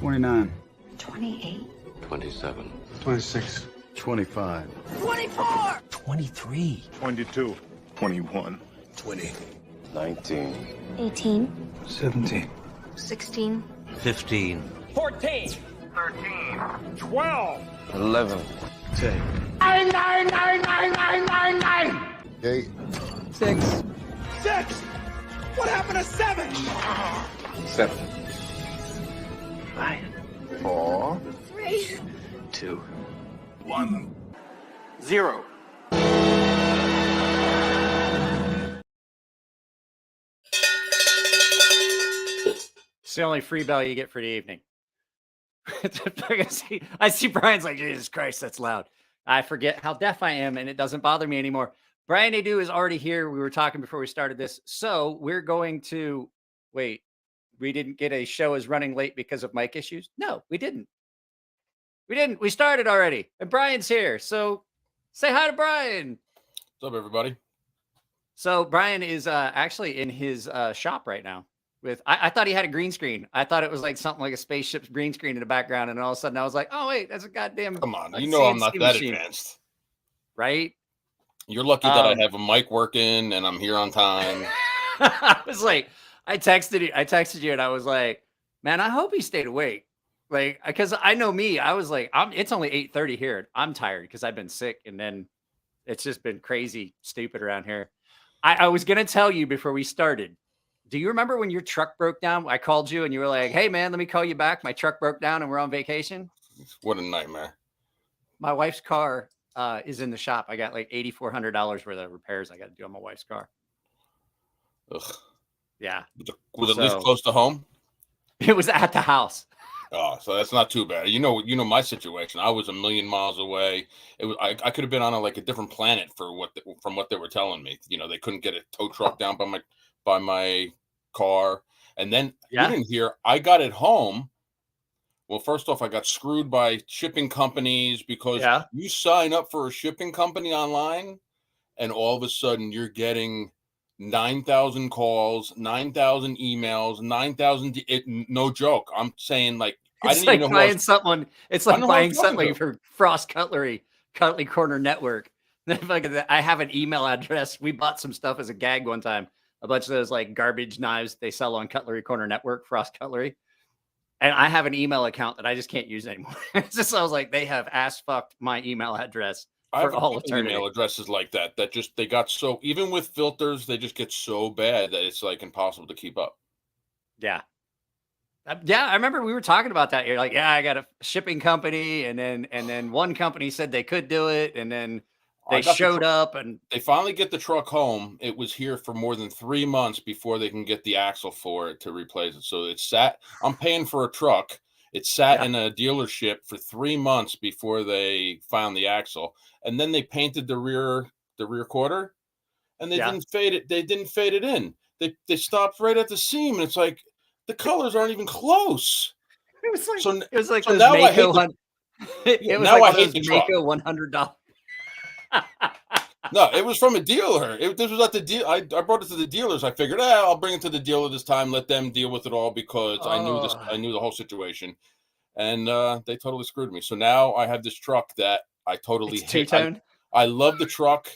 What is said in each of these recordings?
29. 28. 27. 26. 25. 24. 23. 22. 21. 20. 19. 18. 17. 16. 15. 14. 13. 12. 11. 10. 8. 6. 6. What happened to 7? 7. 5. 4. 3. 2. 1. 0. It's the only free bell you get for the evening. I see Brian's like, Jesus Christ, that's loud. I forget how deaf I am, and it doesn't bother me anymore. Brian Nadeau is already here. We were talking before we started this. So we're going to wait. We didn't get a show is running late because of mic issues. No, we didn't. We didn't. We started already. And Brian's here. So say hi to Brian. What's up, everybody? So Brian is actually in his shop right now. I thought he had a green screen. I thought it was like something like a spaceship's green screen in the background, and all of a sudden I was like, "Oh wait, that's a goddamn." Come on, like you know I'm not CNC that machine. advanced. Right? You're lucky that I have a mic working and I'm here on time. I was like, I texted you, and I was like, "Man, I hope he stayed awake." Like, because I know me, I was like, It's only 8:30 here. I'm tired because I've been sick, and then it's just been crazy, stupid around here. I was gonna tell you before we started. Do you remember when your truck broke down? I called you and you were like, "Hey man, let me call you back. My truck broke down and we're on vacation." What a nightmare. My wife's car is in the shop. I got like $8,400 worth of repairs I got to do on my wife's car. Ugh. Yeah. Was it at least close to home? It was at the house. Oh, so that's not too bad. You know my situation. I was a million miles away. It was I could have been on a different planet from what they were telling me. You know, they couldn't get a tow truck down by my car. And then you didn't hear, I got it home. Well, first off, I got screwed by shipping companies because you sign up for a shipping company online and all of a sudden you're getting 9,000 calls, 9,000 emails, 9,000. No joke. I'm saying I It's didn't like even know buying something. It's like buying something to. for Frost Cutlery Corner Network. I have an email address. We bought some stuff as a gag one time. A bunch of those like garbage knives they sell on Cutlery Corner Network, Frost Cutlery. And I have an email account that I just can't use anymore. It's just, I was like, they have ass fucked my email address for all eternity. Email addresses like that just, they got so, even with filters, they just get so bad that it's like impossible to keep up. Yeah. Yeah, I remember we were talking about that. You're like, yeah, I got a shipping company. And then one company said they could do it. And then they showed up and they finally get the truck home. It was here for more than 3 months before they can get the axle for it to replace it. So it's sat, I'm paying for a truck. It sat in a dealership for 3 months before they found the axle. And then they painted the rear quarter and they didn't fade it. They didn't fade it in. They stopped right at the seam. And it's like, the colors aren't even close. It was like, so, it was like so those now Mako I hate it was now like I hate the truck. Mako $100. No, it was from a dealer. This was at the deal. I brought it to the dealers. I figured, I'll bring it to the dealer this time. Let them deal with it all because I knew this. I knew the whole situation, and they totally screwed me. So now I have this truck that I totally hate. I love the truck,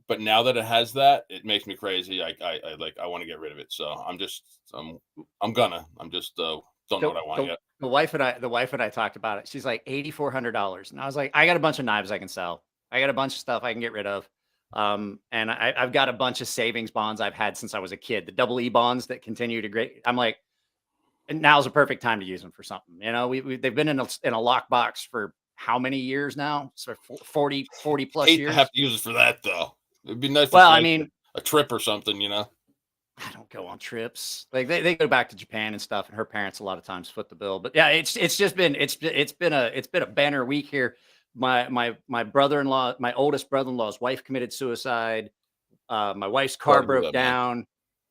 but now that it has that, it makes me crazy. I want to get rid of it. So I'm just don't know what I want yet. The wife and I talked about it. She's like $8,400, and I was like, I got a bunch of knives I can sell. I got a bunch of stuff I can get rid of. And I've got a bunch of savings bonds I've had since I was a kid, the double E bonds that continue to great. I'm like, and now's a perfect time to use them for something. You know, they've been in a lockbox for how many years now? So 40 plus years. I have to use it for that though. It'd be nice. Well, I mean, a trip or something, you know. I don't go on trips. Like they go back to Japan and stuff, and her parents a lot of times foot the bill. But yeah, it's been a banner week here. My brother-in-law, my oldest brother-in-law's wife committed suicide. My wife's car broke down.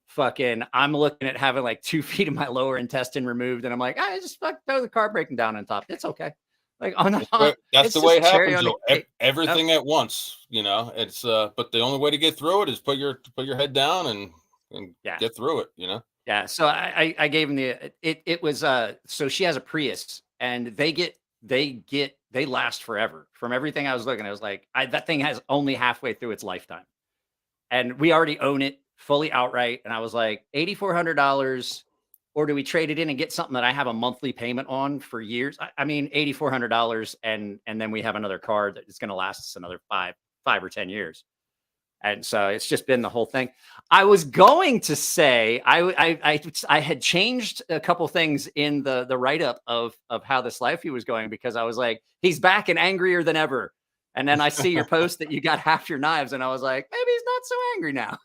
Fucking, I'm looking at having like 2 feet of my lower intestine removed, and I'm like, I just throw the car breaking down on top. It's okay. Like that's the way it happens. Everything at once, you know. It's but the only way to get through it is put your head down and get through it, you know. Yeah, so I gave him it was so she has a Prius and they last forever. From everything I was looking, I was like, that thing has only halfway through its lifetime. And we already own it fully outright. And I was like, $8,400, or do we trade it in and get something that I have a monthly payment on for years? I mean, $8,400, and then we have another car that is going to last us another five or 10 years. And so it's just been the whole thing. I was going to say I had changed a couple things in the write up of how this life he was going, because I was like, he's back and angrier than ever. And then I see your post that you got half your knives, and I was like, maybe he's not so angry now.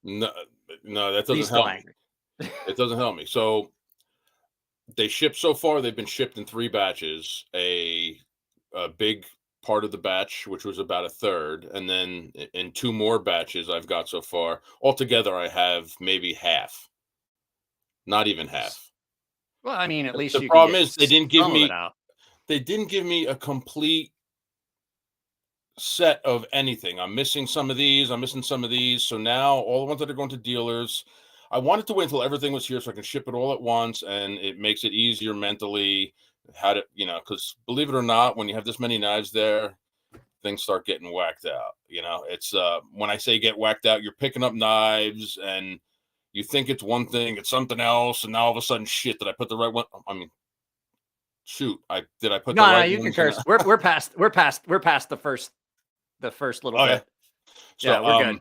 No, no, that He's doesn't still help me. angry. It doesn't help me. So they shipped so far. They've been shipped in 3 batches. A big part of the batch, which was about a third, and then in 2 more batches I've got so far. Altogether, I have maybe half, not even half. Well, I mean, at least The you can problem get is they didn't give some of it me out. a complete set of anything. I'm missing some of these. I'm missing some of these. So now all the ones that are going to dealers, I wanted to wait until everything was here so I can ship it all at once, and it makes it easier mentally. How to, because believe it or not, when you have this many knives there, things start getting whacked out. It's when I say get whacked out, you're picking up knives and you think it's one thing, it's something else, and now all of a sudden, shit, did I put the right one? I mean, shoot, did I put the No, right you can ones in curse. We're past the first little Oh yeah. bit. So Yeah, we're good.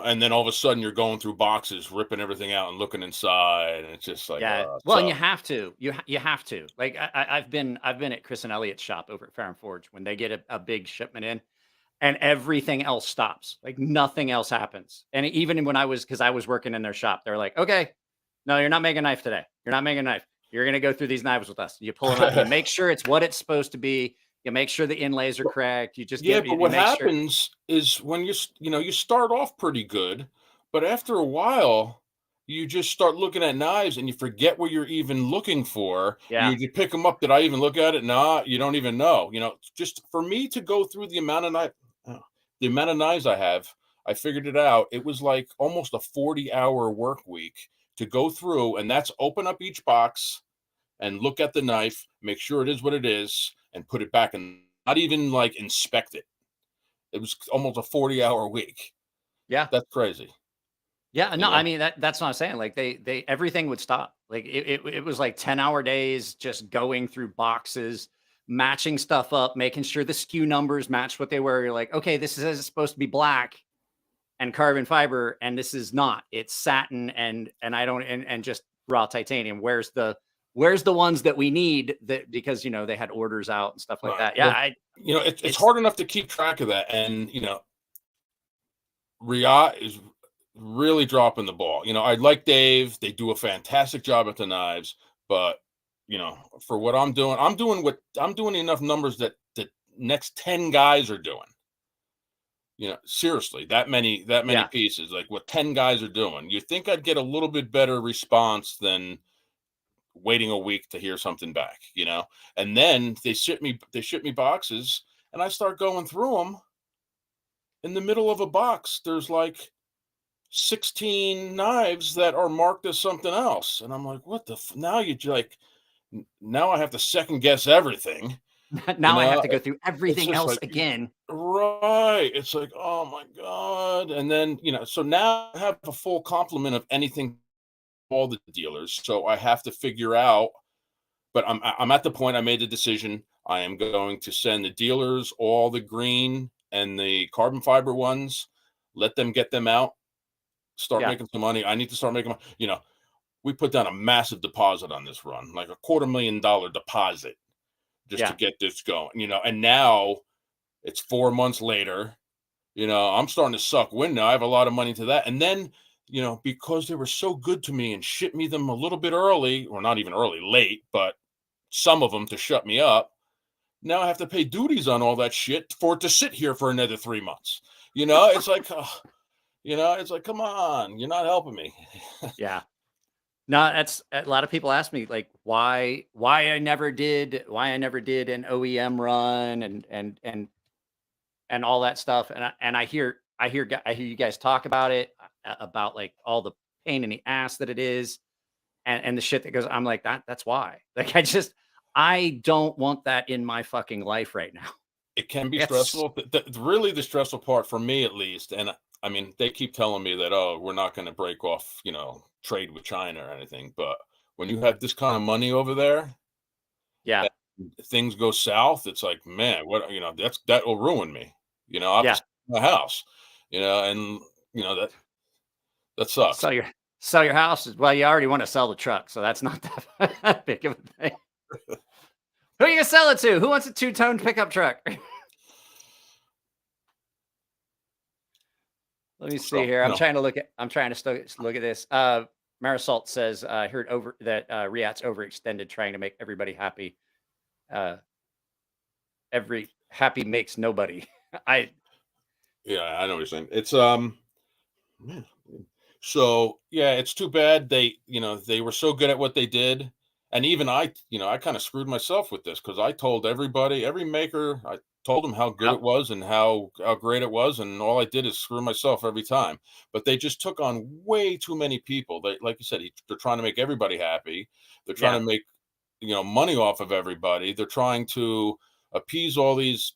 And then all of a sudden you're going through boxes, ripping everything out and looking inside, and it's just like, Yeah. Well, and you so have to. You have to. Like I've been at Chris and Elliot's shop over at Farron Forge when they get a big shipment in, and everything else stops. Like nothing else happens. And even when because I was working in their shop, they're like, okay, no, you're not making a knife today. You're not making a knife. You're gonna go through these knives with us. You pull them out. You make sure it's what it's supposed to be. You make sure the inlays are correct. You just yeah. give But you what make sure. happens is when you start off pretty good, but after a while, you just start looking at knives and you forget what you're even looking for. Yeah. You pick them up. Did I even look at it? Nah, you don't even know. Just for me to go through the amount of knives I have, I figured it out. It was like almost a 40-hour work week to go through, and that's open up each box and look at the knife, make sure it is what it is, and put it back, and not even like inspect it. It was almost a 40-hour week. Yeah. That's crazy. Yeah, You no, know? I mean that's what I'm saying. Like they everything would stop. Like it was like 10-hour days just going through boxes, matching stuff up, making sure the SKU numbers match what they were. You're like, okay, this is supposed to be black and carbon fiber, and this is not. It's satin and I don't and just raw titanium. Where's the ones that we need that because they had orders out and stuff like Right. that. Yeah, Well, it's it's hard enough to keep track of that, and Riyadh is really dropping the ball. I like Dave; they do a fantastic job at the knives, but for what I'm doing enough numbers that the next 10 guys are doing. Seriously, that many yeah, pieces, like what 10 guys are doing. You think I'd get a little bit better response than waiting a week to hear something back, And then they ship me boxes, and I start going through them. In the middle of a box, there's like 16 knives that are marked as something else, and I'm like, what the now you like now I have to second guess everything. now I have to go through It's everything just else like, again. right. It's like, oh my God. And then, so now I have a full complement of anything, all the dealers. So I have to figure out, but I'm at the point I made the decision. I am going to send the dealers all the green and the carbon fiber ones, let them get them out, start Yeah, making some money. I need to start making money. We put down a massive deposit on this run, like a $250,000 deposit just to yeah. get this going, and now it's 4 months later. I'm starting to suck wind now. I have a lot of money to that. And then, because they were so good to me and shipped me them a little bit early, or not even early, late, but some of them to shut me up. Now I have to pay duties on all that shit for it to sit here for another 3 months. It's like, it's like, come on, you're not helping me. Yeah. No, that's a lot of people ask me like why I never did an OEM run and all that stuff. And I hear you guys talk about it about like all the pain in the ass that it is, and the shit that goes. I'm like that's why. Like I don't want that in my fucking life right now. It can be It's stressful. Really, the stressful part for me, at least, and I mean, they keep telling me that, oh, we're not going to break off, trade with China or anything. But when you have this kind of money over there, yeah. things go south. It's like, man, what that will ruin me. I have to sell my house. And that sucks. Sell your house. Well, you already want to sell the truck, so that's not that big of a thing. Who are you gonna sell it to? Who wants a 2-tone pickup truck? Let me see here. I'm trying to look at this. Marisol says, I heard that Riyadh's overextended, trying to make everybody happy. Every happy makes nobody. I know what you're saying. It's man. So yeah, it's too bad they were so good at what they did. And even I kind of screwed myself with this, because I told everybody, every maker, I told them how good it was and how great it was, and all I did is screw myself every time. But they just took on way too many people. They, like you said, they're trying to make everybody happy. They're trying to make money off of everybody. They're trying to appease all these.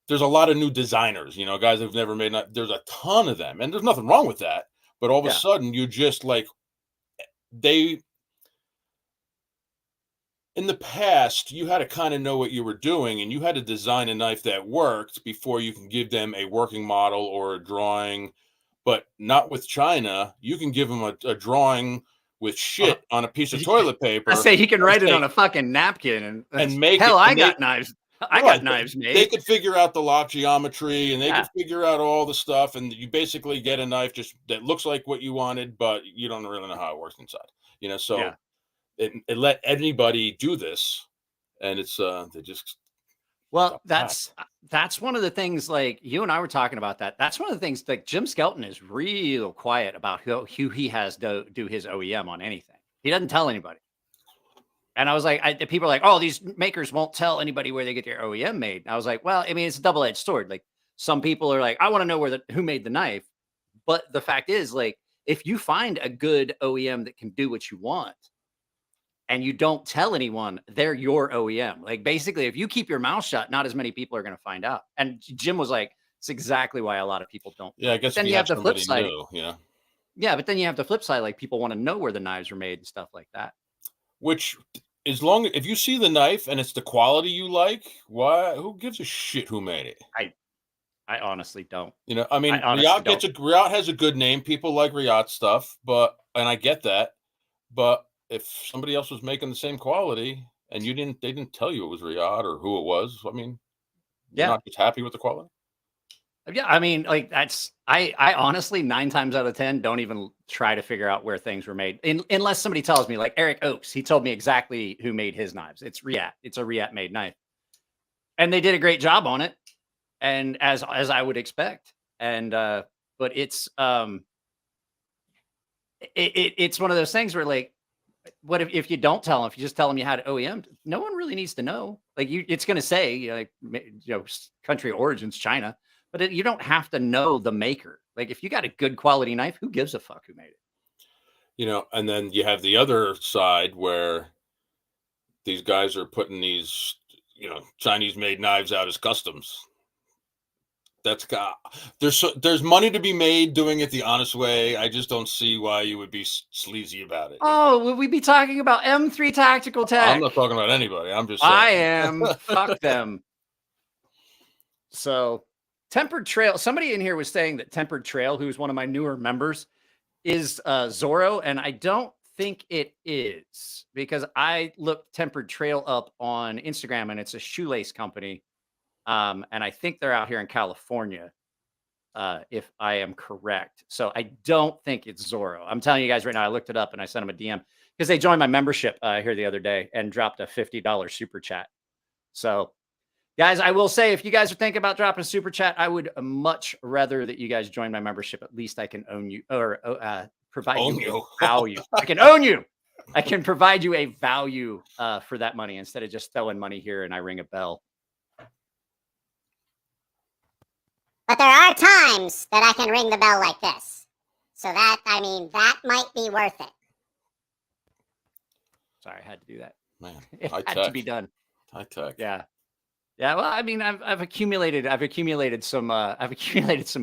There's a lot of new designers, guys who've never made. There's a ton of them, and there's nothing wrong with that. But all of a sudden, you just in the past, you had to kind of know what you were doing, and you had to design a knife that worked before you can give them a working model or a drawing. But not with China. You can give them a drawing with shit on a piece of toilet paper. I say he can write it on a fucking napkin and make hell, it. I got knives. I got knives made. They could figure out the lock geometry, and they could figure out all the stuff, and you basically get a knife just that looks like what you wanted, but you don't really know how it works inside. So it let anybody do this, and it's they just. Well, that's one of the things, like you and I were talking about that. That's one of the things, like Jim Skelton is real quiet about who he has to do his OEM on anything. He doesn't tell anybody. And I was like, people are like, oh, these makers won't tell anybody where they get their OEM made. And I was like, well, I mean, it's a double-edged sword. Like, some people are like, I want to know who made the knife. But the fact is, like, if you find a good OEM that can do what you want, and you don't tell anyone, they're your OEM. Like, basically, if you keep your mouth shut, not as many people are going to find out. And Jim was like, it's exactly why a lot of people don't. Yeah, I guess then you have the flip side. Yeah, but then you have the flip side. Like, people want to know where the knives were made and stuff like that. Which, if you see the knife and it's the quality you like, who gives a shit who made it? I honestly don't. I mean, Riyadh has a good name. People like Riyadh stuff, and I get that. But if somebody else was making the same quality and they didn't tell you it was Riyadh or who it was, I mean, you're not just happy with the quality. Yeah, I mean, like I honestly 9 times out of 10 don't even try to figure out where things were made, unless somebody tells me, like Eric Oakes. He told me exactly who made his knives. It's Riyadh. It's a Riyadh made knife, and they did a great job on it, and as I would expect. And but it's it's one of those things where, like, what if you don't tell them? If you just tell them you had OEM, no one really needs to know. Like, it's going to say country of origins China. But you don't have to know the maker. Like, if you got a good quality knife, who gives a fuck who made it? And then you have the other side where these guys are putting these, Chinese made knives out as customs. There's money to be made doing it the honest way. I just don't see why you would be sleazy about it. Oh, would we be talking about M3 Tactical Tech? I'm not talking about anybody. I'm just saying. I am. Fuck them. So, Tempered Trail. Somebody in here was saying that Tempered Trail, who's one of my newer members, is Zorro, and I don't think it is, because I looked Tempered Trail up on Instagram, and it's a shoelace company, and I think they're out here in California, if I am correct. So I don't think it's Zorro. I'm telling you guys right now, I looked it up and I sent them a DM because they joined my membership here the other day and dropped a $50 super chat. So, guys, I will say, if you guys are thinking about dropping a super chat, I would much rather that you guys join my membership. At least I can own you, or provide you value. I can own you. I can provide you a value for that money instead of just throwing money here and I ring a bell. But there are times that I can ring the bell like this. So that, I mean, that might be worth it. Sorry, I had to do that. Man, It high had to tech. be done. High tech. Yeah. Yeah, well, I mean, I've accumulated some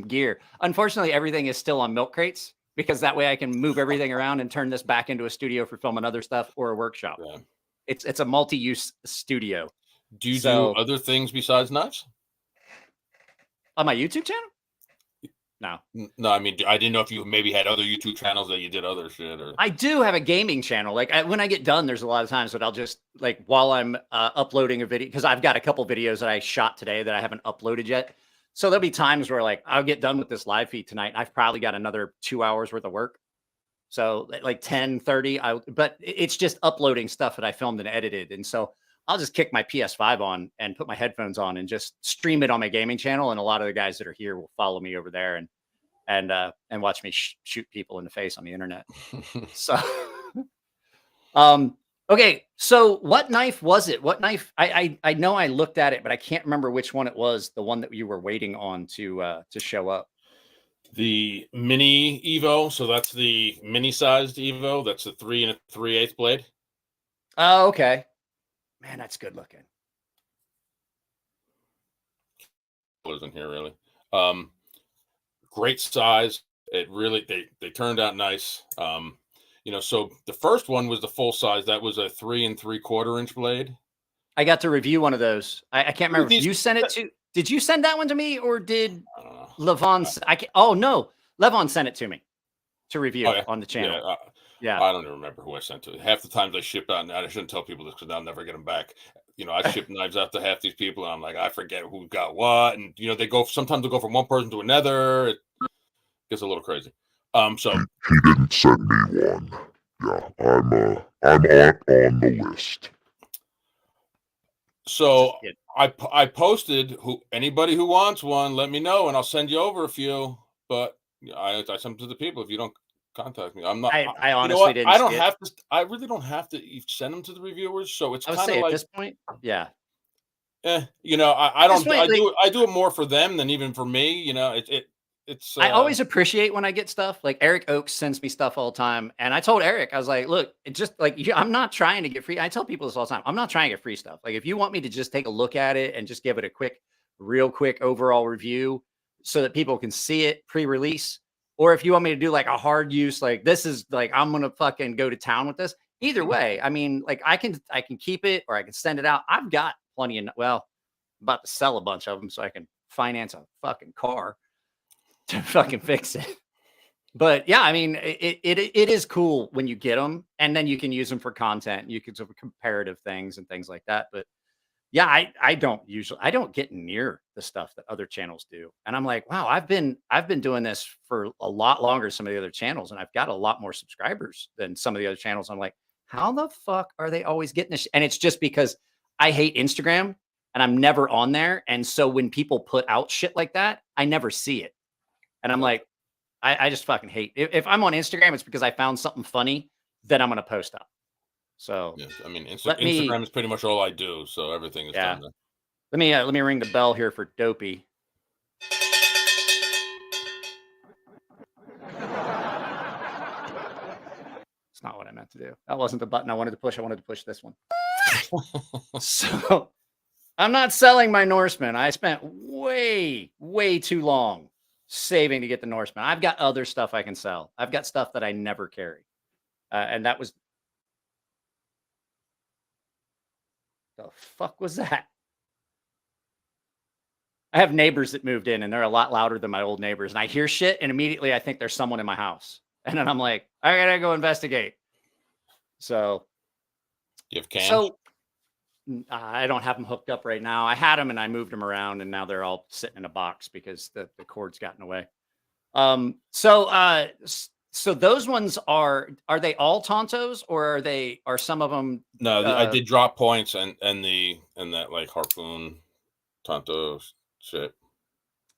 gear. Unfortunately, everything is still on milk crates because that way I can move everything around and turn this back into a studio for filming other stuff or a workshop. Yeah. It's a multi-use studio. Do you do So- other things besides knives? On my YouTube channel? No. No, I mean, I didn't know if you maybe had other YouTube channels that you did other shit or. I do have a gaming channel. Like when I get done, there's a lot of times that I'll just like while I'm uploading a video, because I've got a couple videos that I shot today that I haven't uploaded yet. So there'll be times where like I'll get done with this live feed tonight and I've probably got another 2 hours worth of work. So like 10:30, but it's just uploading stuff that I filmed and edited. And so I'll just kick my PS5 on and put my headphones on and just stream it on my gaming channel. And a lot of the guys that are here will follow me over there and watch me shoot people in the face on the internet. So, okay. So what knife was it? What knife? I know I looked at it, but I can't remember which one it was. The one that you were waiting on to show up. The mini Evo. So that's the mini sized Evo. That's a 3 3/8 blade. Oh, okay. Man, that's good looking. Wasn't here really. Great size. It really they turned out nice. So the first one was the full size. That was a 3 3/4 inch blade. I got to review one of those. I can't remember. You sent it to. Did you send that one to me or did Levon? Oh no, Levon sent it to me to review on the channel. Yeah, I don't even remember who I sent to. Half the times I ship out, and I shouldn't tell people this because I'll never get them back. I ship knives out to half these people, and I'm like, I forget who got what, and they go. Sometimes they go from one person to another. It gets a little crazy. So he didn't send me one. Yeah, I'm on the list. So I posted anybody who wants one, let me know, and I'll send you over a few. But I send them to the people. If you don't contact me, I'm not. I honestly didn't. I don't have to. I really don't have to send them to the reviewers. So it's kind of like at this point, yeah. I don't. I do it more for them than even for me. It's. I always appreciate when I get stuff. Like Eric Oakes sends me stuff all the time, and I told Eric, I was like, "Look, it's just like I'm not trying to get free." I tell people this all the time. I'm not trying to get free stuff. Like if you want me to just take a look at it and just give it a real quick overall review, so that people can see it pre-release, or if you want me to do like a hard use, like this is like I'm gonna fucking go to town with this. Either way, I mean, like I can keep it or I can send it out. I've got plenty of. Well, I'm about to sell a bunch of them so I can finance a fucking car to fucking fix it. But yeah, I mean, it is cool when you get them and then you can use them for content. You can sort of comparative things and things like that. But yeah, I don't get near the stuff that other channels do. And I'm like, wow, I've been doing this for a lot longer than some of the other channels, and I've got a lot more subscribers than some of the other channels. I'm like, how the fuck are they always getting this? And it's just because I hate Instagram and I'm never on there. And so when people put out shit like that, I never see it. And I'm like, I just fucking hate. If I'm on Instagram, it's because I found something funny that I'm going to post up. So yes, I mean, Instagram is pretty much all I do. So everything is done there. Let me ring the bell here for Dopey. It's not what I meant to do. That wasn't the button I wanted to push. I wanted to push this one. So I'm not selling my Norseman. I spent way too long saving to get the Norseman. I've got other stuff I can sell. I've got stuff that I never carry. And that was... The fuck was that? I have neighbors that moved in and they're a lot louder than my old neighbors. And I hear shit and immediately I think there's someone in my house. And then I'm like, I gotta go investigate. So you have cams? So I don't have them hooked up right now. I had them and I moved them around and now they're all sitting in a box because the cord's gotten away. So those ones are they all Tontos or are some of them? No, I did drop points and that like harpoon Tonto shit.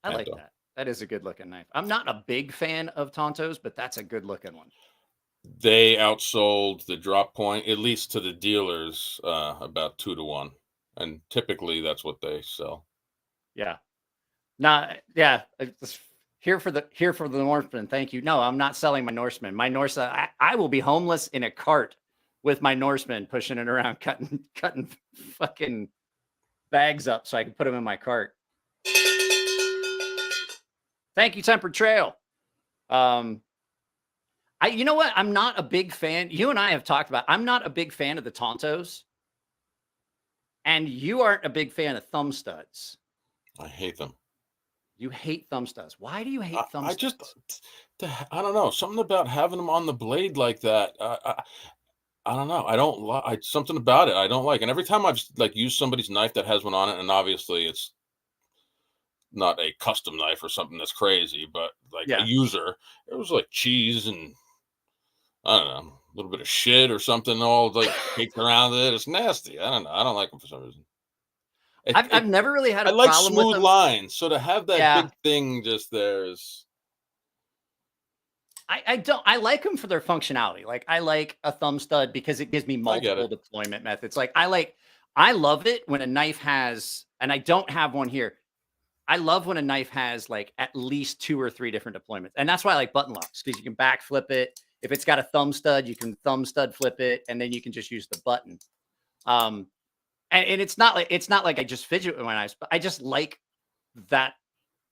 I like that. That is a good looking knife. I'm not a big fan of Tontos, but that's a good looking one. They outsold the drop point, at least to the dealers, about 2 to 1. And typically that's what they sell. Yeah. Yeah. Here for the Norseman. Thank you. No, I'm not selling my Norseman. My Norse. I will be homeless in a cart with my Norseman, pushing it around, cutting fucking bags up so I can put them in my cart. Thank you, Tempered Trail. You know what? I'm not a big fan. You and I have talked about. I'm not a big fan of the Tontos, and you aren't a big fan of thumb studs. I hate them. You hate thumb studs. Why do you hate thumb I studs? I don't know. Something about having them on the blade like that. I don't know. I don't like something about it. I don't like. And every time I've like used somebody's knife that has one on it, and obviously it's not a custom knife or something that's crazy, but like a user, it was like cheese and I don't know, a little bit of shit or something all like caked around it. It's nasty. I don't know. I don't like them for some reason. I've never really had I a like problem with smooth them. lines, so to have that Yeah. big thing just there is. I don't. I like them for their functionality. Like I like a thumb stud because it gives me multiple it. deployment methods. Like I love it when a knife has, and I don't have one here. I love when a knife has like at least 2 or 3 different deployments, and that's why I like button locks because you can back flip it. If it's got a thumb stud, you can thumb stud flip it, and then you can just use the button. And it's not like I just fidget with my knives, but I just like that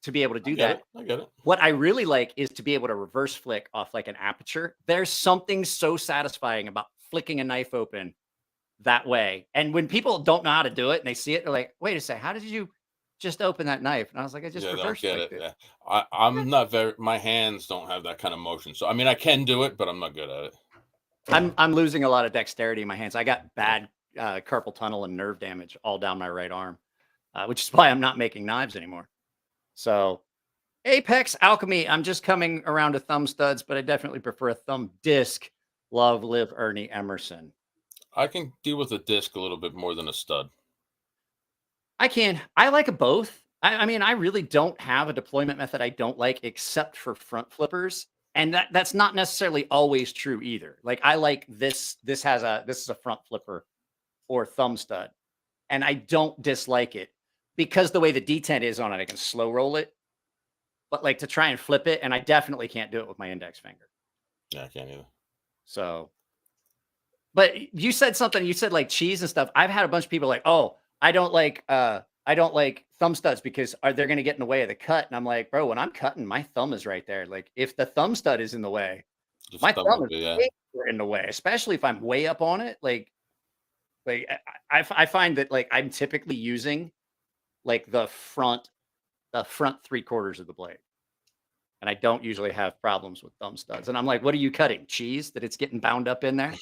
to be able to do that. I get it. What I really like is to be able to reverse flick off like an aperture. There's something so satisfying about flicking a knife open that way. And when people don't know how to do it and they see it, they're like, wait a second, how did you just open that knife? And I was like, I just Yeah, don't reverse get it. flicked it. Yeah. I'm not very. My hands don't have that kind of motion. So I mean, I can do it, but I'm not good at it. I'm losing a lot of dexterity in my hands. I got bad carpal tunnel and nerve damage all down my right arm, which is why I'm not making knives anymore. So Apex Alchemy, I'm just coming around to thumb studs, but I definitely prefer a thumb disc. Love, live, Ernie Emerson. I can deal with a disc a little bit more than a stud. I can. I like a both. I mean, I really don't have a deployment method I don't like except for front flippers. And that's not necessarily always true either. Like I like this. This is a front flipper or thumb stud. And I don't dislike it because the way the detent is on it, I can slow roll it. But like to try and flip it, and I definitely can't do it with my index finger. Yeah, I can't either. So, but you said something, you said like cheese and stuff. I've had a bunch of people like, oh, I don't like thumb studs because they're going to get in the way of the cut. And I'm like, bro, when I'm cutting, my thumb is right there. Like if the thumb stud is in the way, my thumb is way in the way, especially if I'm way up on it. Like I find that like I'm typically using like the front 3/4 of the blade. And I don't usually have problems with thumb studs. And I'm like, what are you cutting? Cheese that it's getting bound up in there?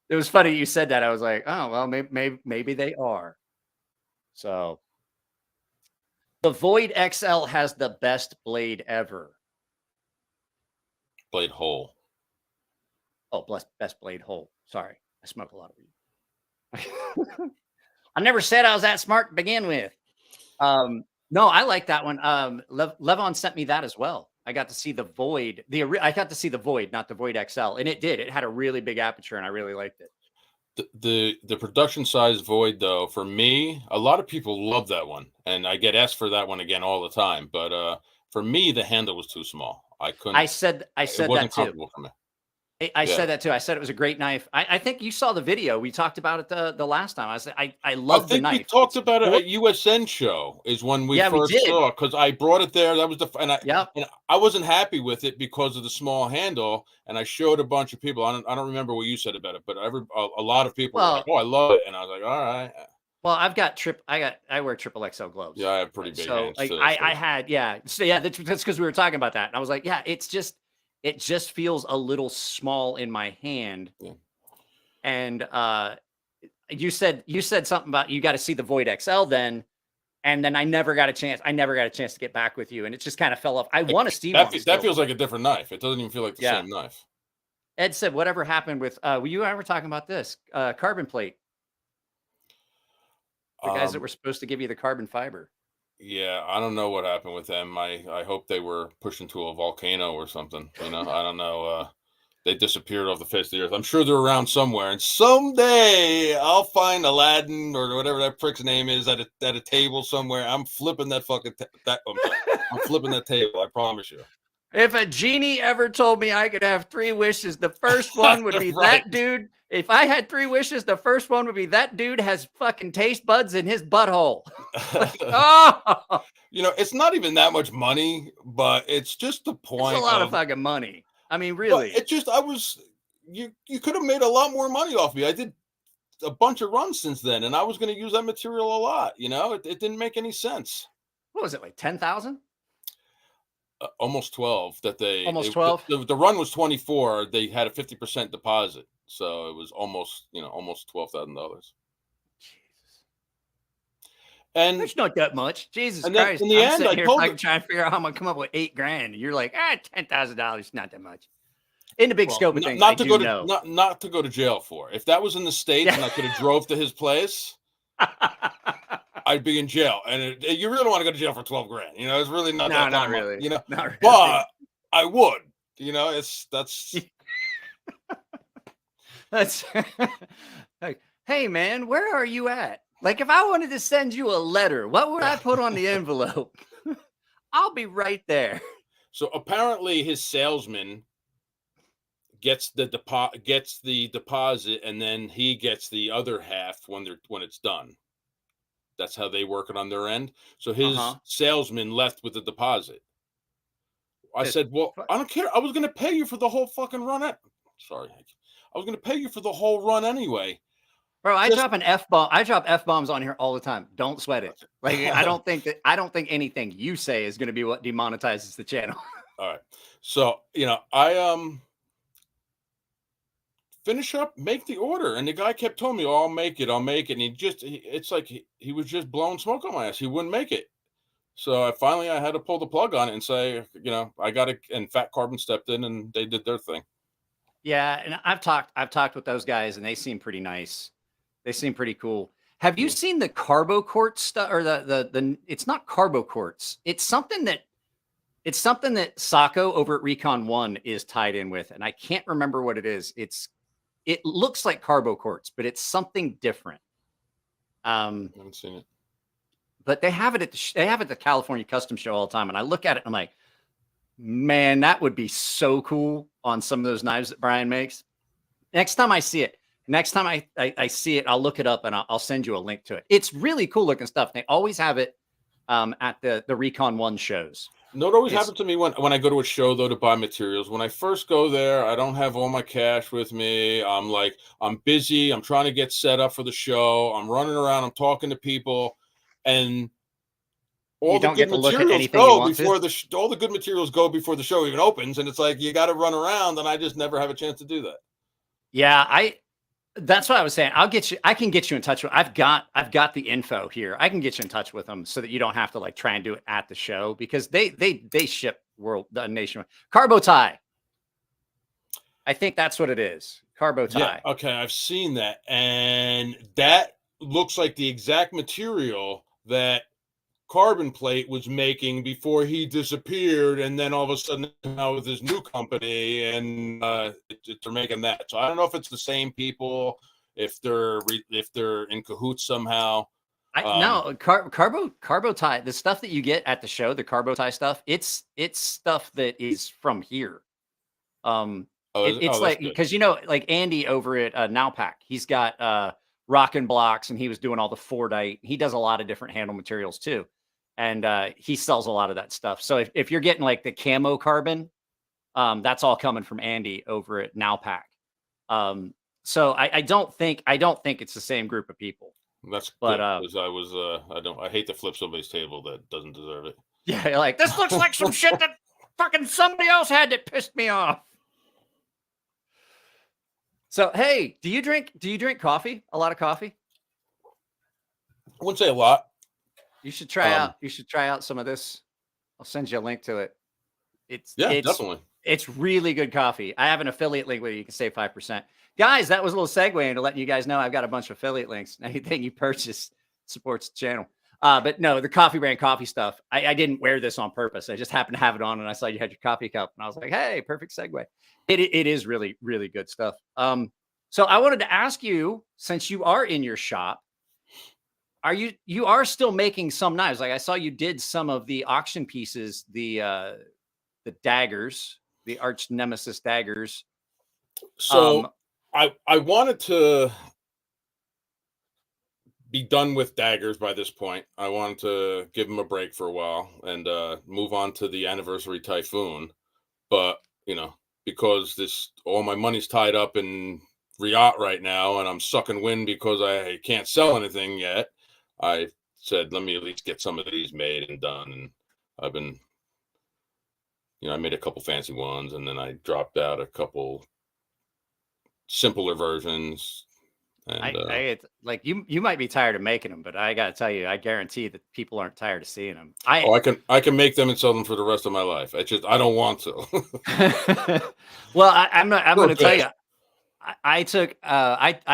It was funny you said that. I was like, oh, well, maybe they are. So the Void XL has the best blade ever. Blade hole. Oh, best blade hole. Sorry. I smoke a lot of weed. I never said I was that smart to begin with. No, I like that one. Levon sent me that as well. I got to see the Void. I got to see the Void, not the Void XL, and it did. It had a really big aperture, and I really liked it. The production size Void, though, for me, a lot of people love that one, and I get asked for that one again all the time. But for me, the handle was too small. I couldn't. I said it wasn't that too. comfortable for me. I said that too. I said it was a great knife. I think you saw the video. We talked about it the last time. I said I love the knife. We talked about it at USN show is when we first saw, because I brought it there. That was and I wasn't happy with it because of the small handle. And I showed a bunch of people. I don't remember what you said about it, but a lot of people were like, "Oh, I love it," and I was like, "All right." Well, I wear triple XL gloves. Yeah, I have pretty big hands like too. I had So yeah, that's because we were talking about that. And I was like, yeah, it just feels a little small in my hand. Yeah. And you said something about you got to see the Void XL then. And then I never got a chance to get back with you. And it just kind of fell off. I want to see that feels like a different knife. It doesn't even feel like the same knife. Ed said, whatever happened with were you ever talking about this? Carbon plate. The guys that were supposed to give you the carbon fiber. Yeah, I don't know what happened with them. I hope they were pushing to a volcano or something. You know, I don't know. They disappeared off the face of the earth. I'm sure they're around somewhere, and someday I'll find Aladdin or whatever that prick's name is at a table somewhere. I'm flipping that fucking I'm flipping that table. I promise you. If a genie ever told me I could have 3 wishes, the first one would be Right. that dude. If I had 3 wishes, the first one would be that dude has fucking taste buds in his butthole. Oh, You know, it's not even that much money, but it's just the point. it's a lot of fucking money. I mean, But really. it just, you could have made a lot more money off me. I did a bunch of runs since then, and I was going to use that material a lot. You know, it didn't make any sense. What was it, like 10,000? Almost 12 that they Almost 12? The run was 24. They had a 50% deposit. So it was almost $12,000. And It's not that much. Jesus and then Christ. in the I'm end, sitting I here told fucking her- trying to figure out how I'm going to come up with $8,000. And you're like, $10,000, not that much. In the big well, scope of not, things, not I to do go to know. not to go to jail for. If that was in the States and I could have drove to his place, I'd be in jail. And you really don't want to go to jail for 12 grand. You know, it's really not No, that not kind of really. money, you know, Not really. but I would, you know, that's That's like, hey man, where are you at? Like, if I wanted to send you a letter, what would I put on the envelope? I'll be right there. so apparently his salesman gets the deposit, and then he gets the other half when it's done. That's how they work it on their end. So his salesman left with the deposit. I said, well, I don't care. I was going to pay you for the whole fucking run. Sorry. I was going to pay you for the whole run anyway. Bro, I drop an F-bomb. I drop F-bombs on here all the time. Don't sweat it. Like, I don't think anything you say is going to be what demonetizes the channel. All right. So, you know, I finish up, make the order. And the guy kept telling me, oh, I'll make it. And it's like he was just blowing smoke on my ass. He wouldn't make it. So I had to pull the plug on it and say, you know, I got it. And Fat Carbon stepped in and they did their thing. Yeah, and I've talked with those guys, and they seem pretty nice. They seem pretty cool. Have you seen the Carbo Quartz stuff, or the? It's not Carbo Quartz. It's something that Sacco over at Recon One is tied in with, and I can't remember what it is. It looks like Carbo Quartz, but it's something different. I haven't seen it. But they have it at the California Custom Show all the time, and I look at it and I'm like, man, that would be so cool on some of those knives that Brian makes. Next time I see it, I'll look it up and I'll send you a link to it. It's really cool looking stuff. They always have it at the Recon One shows. No, it always happens to me when I go to a show, though, to buy materials. When I first go there, I don't have all my cash with me. I'm busy. I'm trying to get set up for the show. I'm running around. I'm talking to people. And all the good materials go before all the good materials go before the show even opens. And it's like, you got to run around. And I just never have a chance to do that. Yeah, that's what I was saying. I can get you in touch with, I've got the info here. I can get you in touch with them so that you don't have to like try and do it at the show, because they ship nationwide. Carbo tie. I think that's what it is. Carbo tie. Yeah, okay, I've seen that. And that looks like the exact material that Carbon Plate was making before he disappeared, and then all of a sudden now with his new company, and they're making that. So I don't know if it's the same people, if they're in cahoots somehow. No, carbo tie, the stuff that you get at the show, the carbo tie stuff, it's stuff that is from here. It's like, because, you know, like Andy over at Nowpack, he's got Rockin' Blocks, and he was doing all the Fordite. He does a lot of different handle materials too. And he sells a lot of that stuff. So if you're getting like the camo carbon, that's all coming from Andy over at Nowpack. So I don't think it's the same group of people. That's good, because I hate to flip somebody's table that doesn't deserve it. Yeah, like, this looks like some shit that fucking somebody else had that pissed me off. So hey, do you drink coffee? A lot of coffee? I wouldn't say a lot. You should try out some of this. I'll send you a link to it. It's definitely. It's really good coffee. I have an affiliate link where you can save 5%. Guys, that was a little segue into letting you guys know I've got a bunch of affiliate links. Anything you purchase supports the channel. But no, the Coffee Brand coffee stuff. I didn't wear this on purpose. I just happened to have it on, and I saw you had your coffee cup, and I was like, "Hey, perfect segue." It is really really good stuff. So I wanted to ask you, since you are in your shop, you are still making some knives? Like I saw you did some of the auction pieces, the daggers, the arch nemesis daggers. So I wanted to be done with daggers by this point. I wanted to give them a break for a while and move on to the anniversary typhoon. But because this all my money's tied up in Riot right now, and I'm sucking wind because I can't sell anything yet, I said, let me at least get some of these made and done. And I've been, I made a couple fancy ones, and then I dropped out a couple simpler versions. And It's like you might be tired of making them, but I got to tell you, I guarantee that people aren't tired of seeing them. I can make them and sell them for the rest of my life. I don't want to. Well, I'm going to tell you, I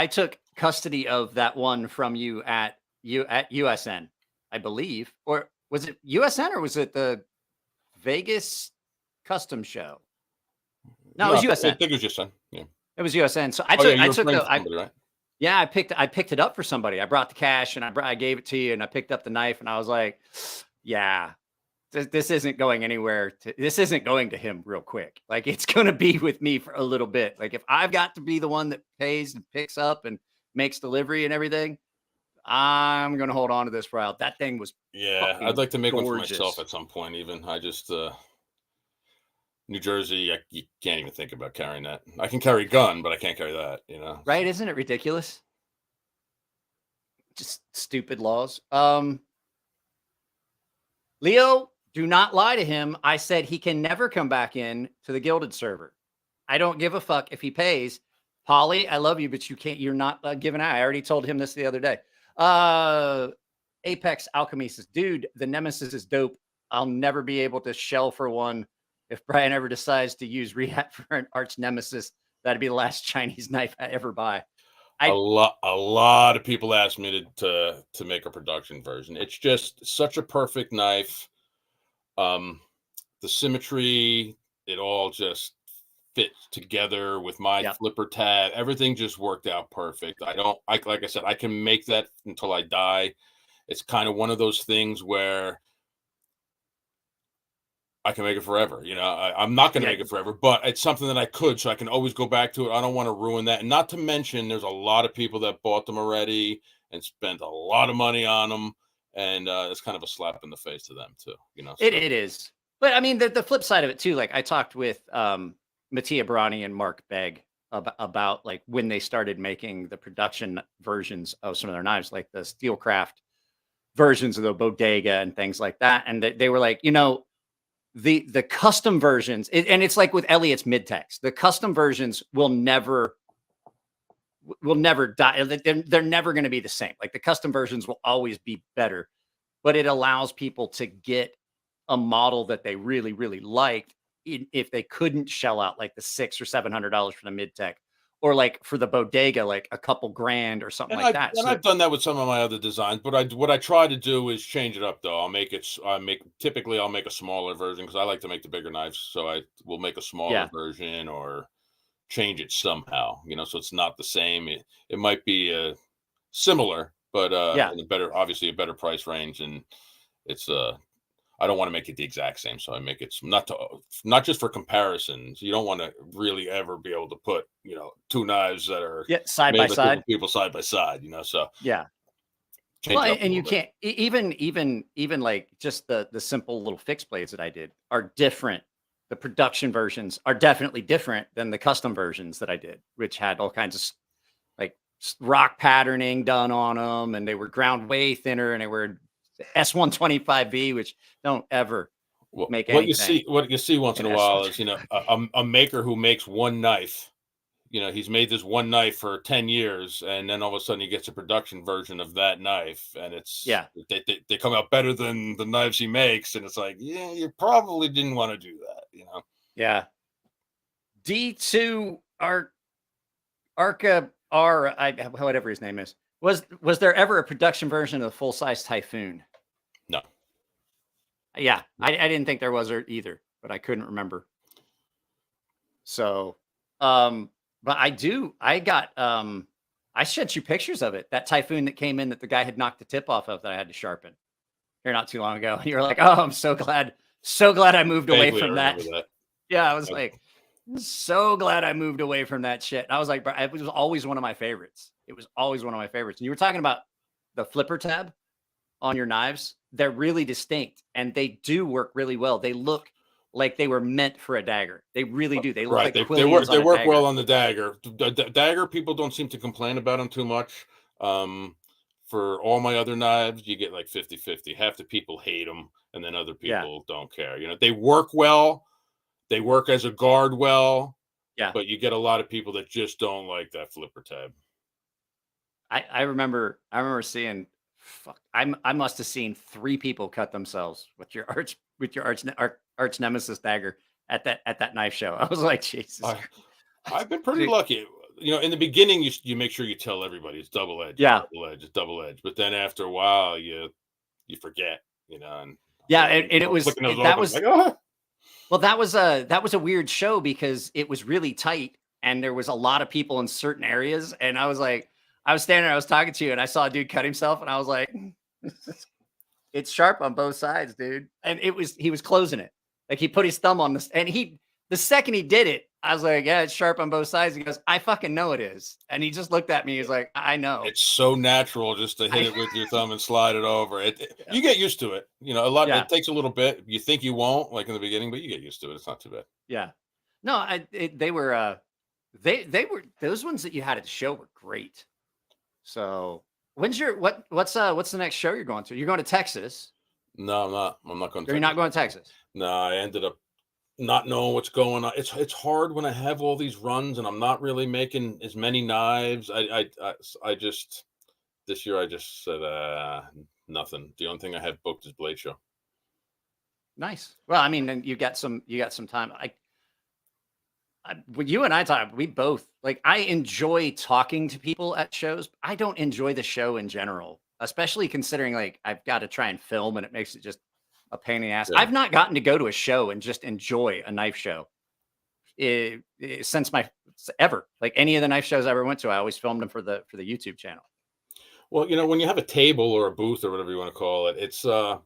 took custody of that one from you at USN, I believe, or was it USN or was it the Vegas Custom Show? No, it was USN. I think it was USN. Yeah, it was USN. So I took right? Yeah, I picked it up for somebody. I brought the cash and I gave it to you, and I picked up the knife, and I was like, yeah, this isn't going anywhere. This isn't going to him real quick. Like, it's going to be with me for a little bit. Like, if I've got to be the one that pays and picks up and makes delivery and everything, I'm going to hold on to this for a while. That thing was I'd like to make gorgeous. One for myself at some point. Even I just New Jersey, you can't even think about carrying that. I can carry a gun, but I can't carry that, Right? Isn't it ridiculous? Just stupid laws. Leo, do not lie to him. I said he can never come back in to the Gilded server. I don't give a fuck if he pays. Polly, I love you, but you're not giving out. I already told him this the other day. Apex Alchemy says, dude, the Nemesis is dope. I'll never be able to shell for one. If Brian ever decides to use Rehat for an arch nemesis, that'd be the last Chinese knife I ever buy. A lot of people ask me to make a production version. It's just such a perfect knife. The symmetry, it all just fits together with my flipper tab. Everything just worked out perfect. Like I said, I can make that until I die. It's kind of one of those things where I can make it forever. I'm not going to make it forever, but it's something that I could, so I can always go back to it. I don't want to ruin that. And not to mention, there's a lot of people that bought them already and spent a lot of money on them. And it's kind of a slap in the face to them too. So. It is. But I mean, the flip side of it too, like I talked with Mattia Brani and Mark Begg about like when they started making the production versions of some of their knives, like the Steelcraft versions of the Bodega and things like that. And they were like, the custom versions, and it's like with Elliot's mid-tex, the custom versions will never die. They're never going to be the same. Like the custom versions will always be better, but it allows people to get a model that they really, really liked if they couldn't shell out like the $600 or $700 for the mid-tech, or like for the Bodega, like a couple grand or something like that. And I've done that with some of my other designs, but what I try to do is change it up though. Typically I'll make a smaller version because I like to make the bigger knives. So I will make a smaller version or change it somehow, so it's not the same. It might be similar, but in obviously a better price range, and it's I don't want to make it the exact same, so I make it not just for comparisons. You don't want to really ever be able to put two knives that are side by side, people side by side. So well, and you can't even like just the simple little fixed blades that I did are different. The production versions are definitely different than the custom versions that I did, which had all kinds of like rock patterning done on them, and they were ground way thinner, and they were S125B, which don't ever make anything. What you see once in a while is a maker who makes one knife. He's made this one knife for 10 years, and then all of a sudden he gets a production version of that knife, and it's they come out better than the knives he makes, and it's like, you probably didn't want to do that. D2 Arca R, whatever his name is. Was there ever a production version of the full size Typhoon? Yeah, I didn't think there was either, but I couldn't remember. So, but I sent you pictures of it. That typhoon that came in that the guy had knocked the tip off of that I had to sharpen here not too long ago. And you're like, oh, I'm so glad I moved away Vaguely, I from that. remember that. Yeah, I was I- like, so glad I moved away from that shit. And I was like, bro, it was always one of my favorites. It was always one of my favorites. And you were talking about the flipper tab on your knives. They're really distinct and they do work really well. They look like they were meant for a dagger. They really do. They look Right. like They work. quillions They on a work dagger. well on the dagger. The dagger people don't seem to complain about them too much. For all my other knives, you get like 50-50. Half the people hate them, and then other Yeah. people don't care. You know, they work well. They work as a guard well. Yeah. But you get a lot of people that just don't like that flipper tab. I remember I must have seen 3 people cut themselves with your arch nemesis dagger at that knife show. I was like, Jesus. I've been pretty Dude. lucky. You know, in the beginning, you make sure you tell everybody it's double edged. Yeah. It's double edged. But then after a while, you forget. You know, and Yeah, and it was flicking those that open, was like, oh. well, that was a weird show because it was really tight and there was a lot of people in certain areas. And I was like, I was standing there, I was talking to you, and I saw a dude cut himself, and I was like, it's sharp on both sides, dude. And he was closing it. Like he put his thumb on this, and the second he did it, I was like, yeah, it's sharp on both sides. He goes, I fucking know it is. And he just looked at me. He's like, I know. It's so natural just to hit it with your thumb and slide it over. You get used to it. You know, it takes a little bit. You think you won't, like in the beginning, but you get used to it. It's not too bad. Yeah. No, they were those ones that you had at the show were great. So what's the next show you're going to? You're going to Texas. No, I'm not. I'm not going to. You're not going to Texas. No, I ended up not knowing what's going on. It's hard when I have all these runs and I'm not really making as many knives. I just this year I just said nothing. The only thing I have booked is Blade Show. Nice. Well, I mean, you got some time. When you and I talk, we both like. I enjoy talking to people at shows. I don't enjoy the show in general, especially considering like I've got to try and film, and it makes it just a pain in the ass. Yeah. I've not gotten to go to a show and just enjoy a knife show since ever. Like any of the knife shows I ever went to, I always filmed them for the YouTube channel. Well, you know, when you have a table or a booth or whatever you want to call it, it's you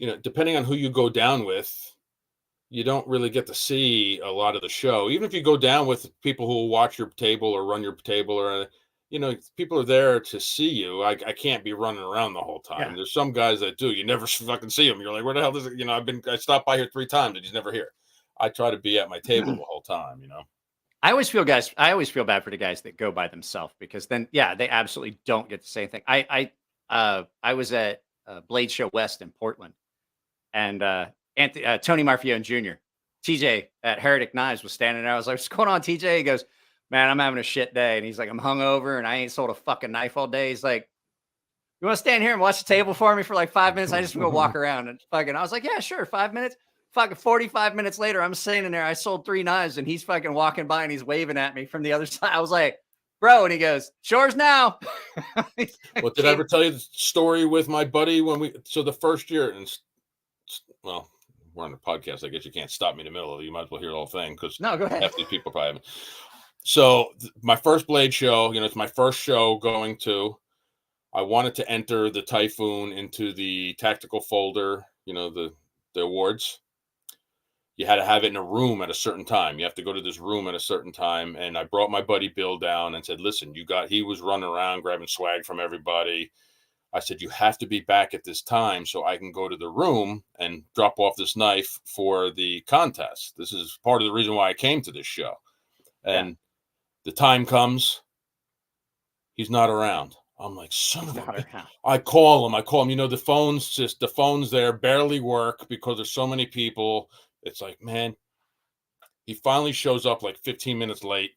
know, depending on who you go down with, you don't really get to see a lot of the show. Even if you go down with people who will watch your table or run your table, or you know, people are there to see you. I can't be running around the whole time. Yeah. There's some guys that do. You never fucking see them. You're like, where the hell does it? You know, I stopped by here 3 times and he's never here. I try to be at my table the whole time. You know. I always feel bad for the guys that go by themselves because then, yeah, they absolutely don't get to say anything. I was at Blade Show West in Portland, and Tony Marfione Jr., TJ at Heretic Knives was standing there. I was like, what's going on, TJ? He goes, man, I'm having a shit day. And he's like, I'm hungover and I ain't sold a fucking knife all day. He's like, you want to stand here and watch the table for me for like 5 minutes? I just want to walk around and fucking, I was like, yeah, sure. 5 minutes. Fucking 45 minutes later, I'm standing there. I sold 3 knives and he's fucking walking by and he's waving at me from the other side. I was like, bro. And he goes, yours now. Well, did I ever tell you the story with my buddy so the first year, and well, we're on a podcast. I guess you can't stop me in the middle of it. You might as well hear the whole thing because no, go ahead. Half these people probably haven't. So my first Blade show, you know, it's my first show going to. I wanted to enter the Typhoon into the tactical folder, you know, the awards. You had to have it in a room at a certain time. You have to go to this room at a certain time. And I brought my buddy Bill down and said, listen, he was running around grabbing swag from everybody. I said, you have to be back at this time so I can go to the room and drop off this knife for the contest. This is part of the reason why I came to this show. And the time comes, he's not around. I'm like, son of a bitch. I call him. You know, the phones there barely work because there's so many people. It's like, man, he finally shows up like 15 minutes late.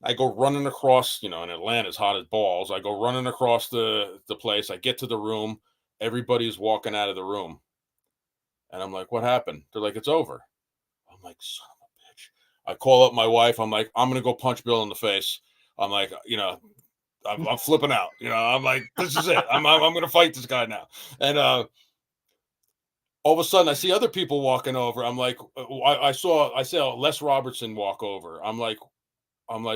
I go running across, you know, in Atlanta's hot as balls. I go running across the place. I get to the room. Everybody's walking out of the room. And I'm like, what happened? They're like, it's over. I'm like, son of a bitch. I call up my wife. I'm like, I'm going to go punch Bill in the face. I'm like, you know, I'm flipping out. You know, I'm like, this is it. I'm going to fight this guy now. And all of a sudden I see other people walking over. I'm like, I saw Les Robertson walk over. I'm like,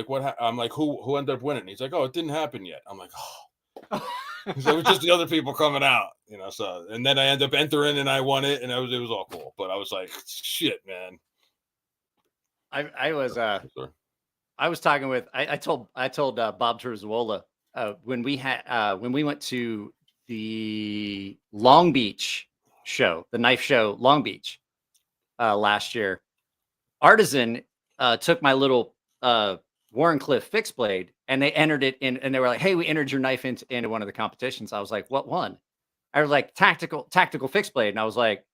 what? I'm like, who ended up winning? He's like, oh, it didn't happen yet. I'm like, oh. So it was just the other people coming out, you know. So, and then I end up entering, and I won it, and it was all cool. But I was like, shit, man. I was talking with I told Bob Terzuola when we went to the Long Beach show, the knife show, Long Beach, last year. Artisan took my little Warrenclyffe fixed blade, and they entered it in, and they were like, "Hey, we entered your knife into one of the competitions." I was like, "What one?" I was like, "Tactical fixed blade," and I was like,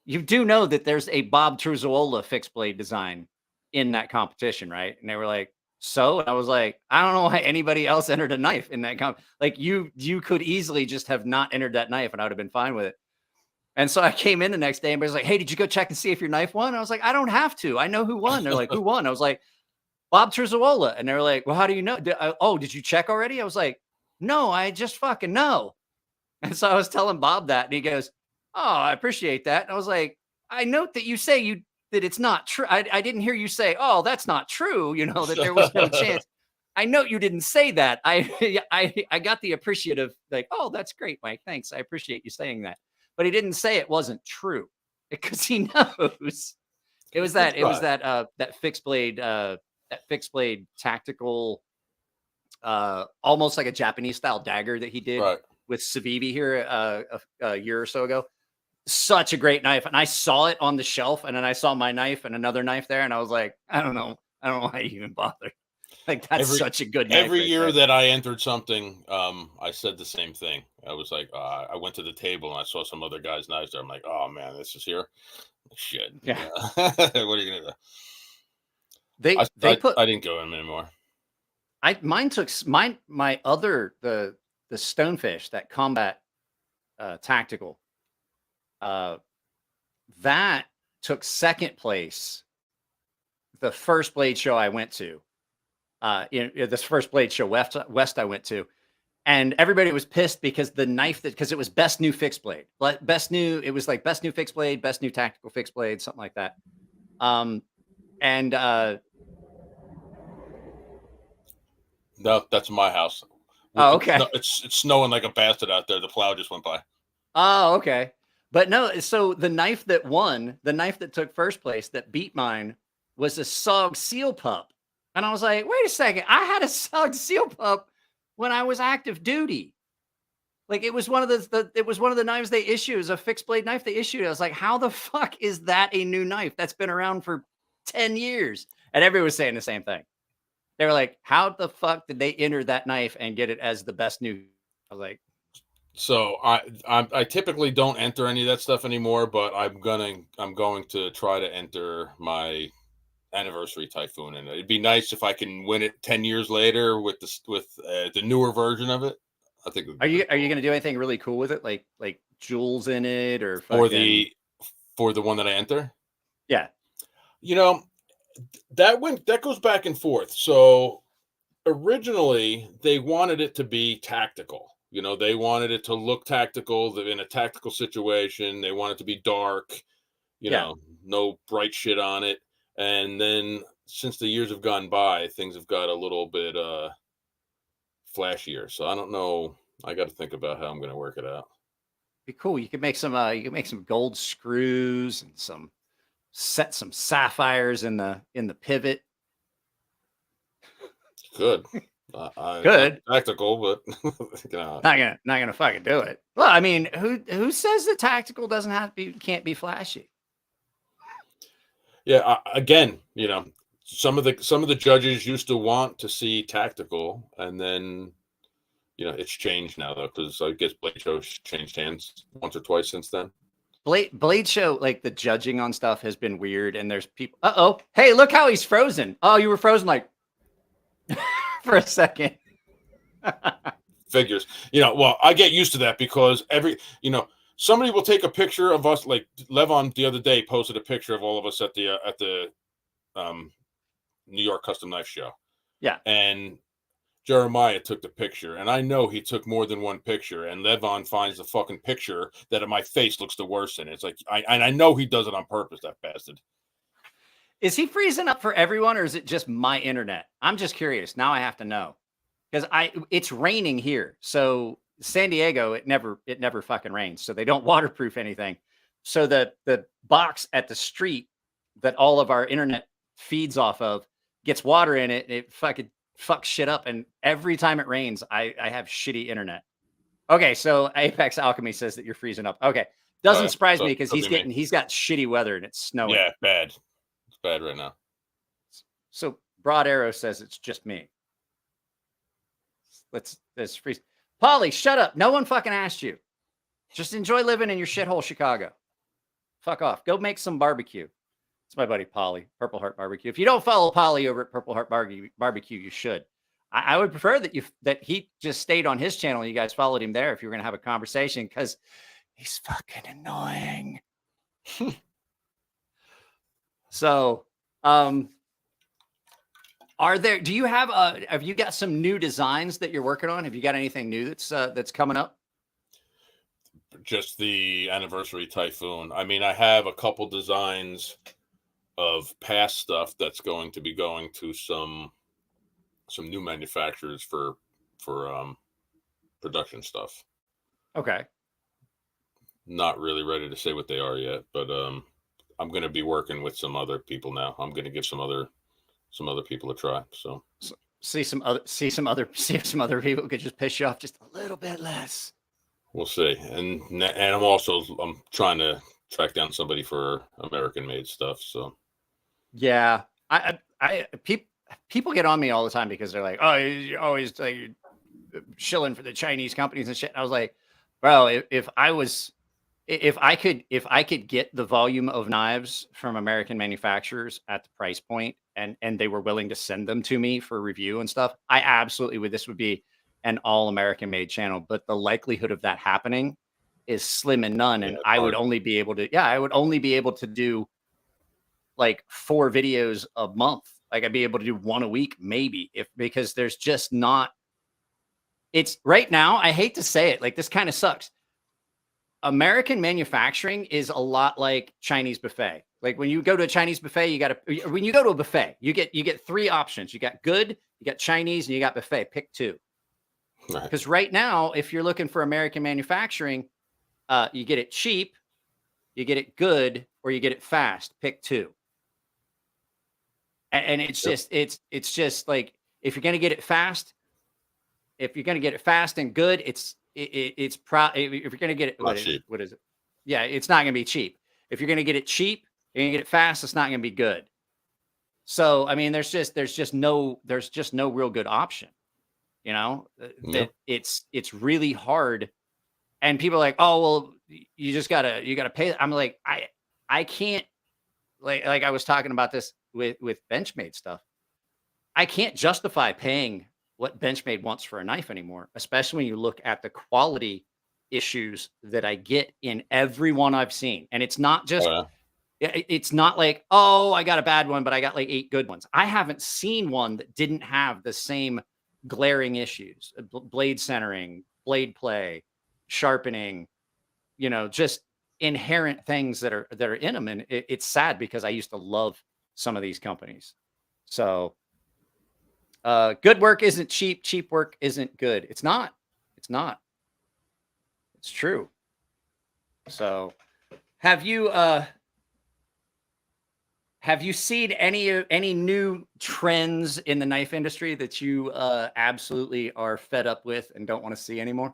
"You do know that there's a Bob Terzuola fixed blade design in that competition, right?" And they were like, "So?" And I was like, "I don't know why anybody else entered a knife in that comp. Like you could easily just have not entered that knife, and I would have been fine with it." And so I came in the next day, and everybody's like, "Hey, did you go check and see if your knife won?" And I was like, "I don't have to. I know who won." They're like, "Who won?" I was like, "Bob Terzuola." And they were like, "Well, how do you know?" Did you check already? I was like, "No, I just fucking know." And so I was telling Bob that, and he goes, "Oh, I appreciate that." And I was like, "I note that you say that it's not true. I didn't hear you say, oh, that's not true, that there was no chance. I note you didn't say that. I got the appreciative, like, oh, that's great, Mike. Thanks. I appreciate you saying that." But he didn't say it wasn't true because he knows. It was that fixed blade tactical, almost like a Japanese style dagger that he did with Civivi here a year or so ago. Such a great knife. And I saw it on the shelf, and then I saw my knife and another knife there, and I was like, I don't know why you even bother. Like, that's such a good knife. Every year that I entered something, I said the same thing. I was like, I went to the table and I saw some other guy's knives there. I'm like, oh man, this is here. Shit. Yeah. What are you gonna do? I didn't go in anymore. Mine took my other the Stonefish, that combat tactical. That took second place the first blade show I went to. In this first blade show West I went to, and everybody was pissed because because it was best new fixed blade, it was like best new fixed blade, best new tactical fixed blade, something like that. No, that's my house. Oh, okay. It's snowing like a bastard out there. The plow just went by. Oh, okay. But no, so the knife that won, the knife that took first place, that beat mine, was a SOG Seal Pup. And I was like, wait a second, I had a SOG Seal Pup when I was active duty. Like, it was one of the knives they issued. It was a fixed blade knife they issued. I was like, how the fuck is that a new knife that's been around for 10 years? And everyone was saying the same thing. They were like, how the fuck did they enter that knife and get it as the best new? I was like, so I typically don't enter any of that stuff anymore, but I'm going to try to enter my anniversary Typhoon, and it'd be nice if I can win it 10 years later with the newer version of it. I think. Are you going to do anything really cool with it, like jewels in it, or for the one that I enter? Yeah, that goes back and forth. So originally they wanted it to be tactical. They wanted it to look tactical in a tactical situation. They want it to be dark, no bright shit on it. And then since the years have gone by, things have got a little bit flashier. So I don't know. I got to think about how I'm going to work it out. Be cool. You could make some gold screws and set some sapphires in the pivot. Good. Good. Tactical, but not gonna fucking do it. Well, I mean, who says that tactical can't be flashy? Yeah. Again, some of the judges used to want to see tactical, and then it's changed now though, because I guess Blade Show's changed hands once or twice since then. Blade Show, like, the judging on stuff has been weird, and there's people. Hey, look how he's frozen. Oh, you were frozen like for a second. Figures. Well, I get used to that because somebody will take a picture of us. Like Levon the other day posted a picture of all of us at the New York Custom Knife Show. Yeah. And Jeremiah took the picture, and I know he took more than one picture. And Levon finds the fucking picture that my face looks the worst in. It's like I know he does it on purpose. That bastard. Is he freezing up for everyone, or is it just my internet? I'm just curious. Now I have to know because it's raining here. So San Diego, it never fucking rains. So they don't waterproof anything. So the box at the street that all of our internet feeds off of gets water in it, and it fucking fucks shit up. And every time it rains, I have shitty internet. Okay, so Apex Alchemy says that you're freezing up. Okay, doesn't surprise me because he's got shitty weather and it's snowing. Yeah, bad. It's bad right now. So Broad Arrow says it's just me. Let's freeze. Polly, shut up. No one fucking asked you. Just enjoy living in your shithole Chicago. Fuck off. Go make some barbecue. It's my buddy Polly, Purple Heart Barbecue. If you don't follow Polly over at Purple Heart Barbecue, you should. I would prefer that he just stayed on his channel and you guys followed him there if you were going to have a conversation because he's fucking annoying. So, have you got some new designs that you're working on? Have you got anything new that's coming up? Just the anniversary Typhoon. I mean, I have a couple designs of past stuff that's going to be going to some new manufacturers for production stuff. Okay. Not really ready to say what they are yet, but I'm going to be working with some other people now. I'm going to give some other people a try. So see some other people who could just piss you off just a little bit less. We'll see. And I'm trying to track down somebody for American made stuff. So yeah, people get on me all the time because they're like, oh, you're always like shilling for the Chinese companies and shit. And I was like, bro, if I could get the volume of knives from American manufacturers at the price point and they were willing to send them to me for review and stuff, I absolutely would. This would be an all American made channel, but the likelihood of that happening is slim and none. And I would only be able to do like 4 videos a month. Like I'd be able to do 1 a week, maybe, because there's just not, it's right now. I hate to say it, like this kind of sucks. American manufacturing is a lot like Chinese buffet. Like when you go to a Chinese buffet, when you go to a buffet, you get 3 options. You got good, you got Chinese, and you got buffet. Pick 2. Because right now, if you're looking for American manufacturing, you get it cheap, you get it good, or you get it fast. Pick 2. And it's just like if you're gonna get it fast, and good, if you're gonna get it, what is it? Yeah, it's not gonna be cheap. If you're gonna get it cheap, you're gonna get it fast. It's not gonna be good. So I mean, there's just no real good option. You know, that it's really hard. And people are like, oh well, you gotta pay. I'm like, I can't, like I was talking about this with Benchmade stuff. I can't justify paying what Benchmade wants for a knife anymore, especially when you look at the quality issues that I get in every one I've seen. And it's not just, it's not like, oh, I got a bad one, but I got like 8 good ones. I haven't seen one that didn't have the same glaring issues: blade centering, blade play, sharpening, just inherent things that are in them. And it's sad because I used to love some of these companies. So good work isn't cheap. Cheap work isn't good. It's not. It's true. So have you seen any new trends in the knife industry that you absolutely are fed up with and don't want to see anymore?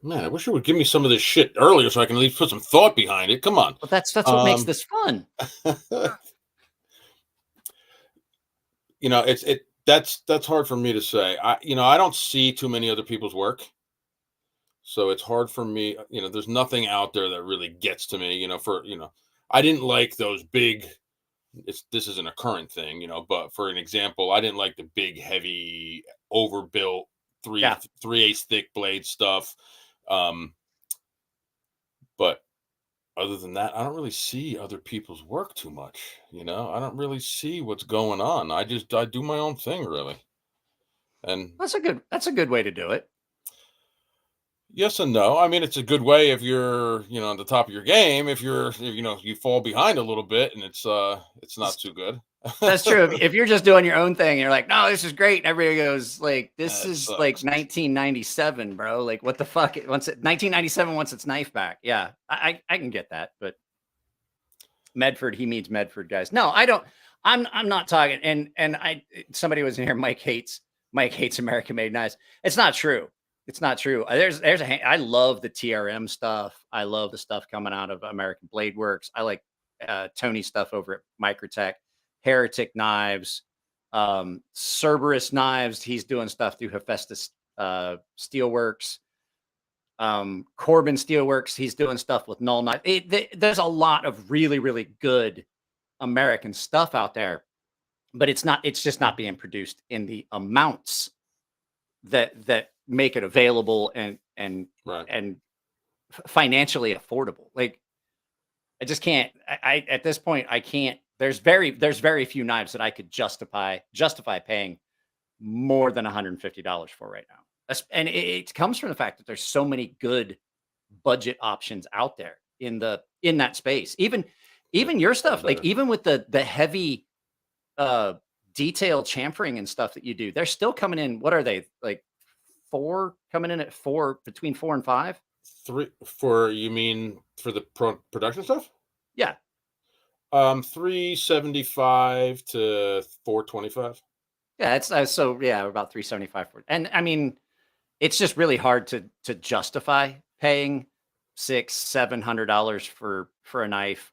Man, I wish you would give me some of this shit earlier so I can at least put some thought behind it. Come on. Well, that's what makes this fun. That's hard for me to say. I don't see too many other people's work. So it's hard for me, there's nothing out there that really gets to me, I didn't like those big, this isn't a current thing, but for an example, I didn't like the big, heavy, overbuilt 3/8 thick blade stuff. But other than that, I don't really see other people's work too much. I don't really see what's going on. I do my own thing really. And That's a good way to do it. yes and no. I mean, it's a good way if you're, on the top of your game. If you fall behind a little bit and it's not too good. That's true. If you're just doing your own thing, and you're like, no, this is great. And everybody goes like, this That is like sucks. 1997, bro. Like, what the fuck? 1997 wants its knife back. Yeah, I can get that. But Medford, he means Medford, guys. No, I don't. I'm not talking. And somebody was in here. Mike hates American made knives. It's not true. It's not true. I love the TRM stuff. I love the stuff coming out of American Blade Works. I like Tony stuff over at Microtech, Heretic Knives, Cerberus Knives. He's doing stuff through Hephaestus Steelworks, Corbin Steelworks. He's doing stuff with Null Knife. There's a lot of really, really good American stuff out there, but it's just not being produced in the amounts that make it available and Right. financially affordable. Like, I just can't. I at this point I can't. There's very few knives that I could justify paying more than $150 for right now. And it comes from the fact that there's so many good budget options out there in that space. Even your stuff, like even with the heavy detailed chamfering and stuff that you do, they're still coming in. What are they, like coming in at between 4 and 5? You mean for the production stuff? Yeah. 375 to 425. Yeah, it's so yeah, about 375 for it. And I mean, it's just really hard to justify paying $600-700 for a knife.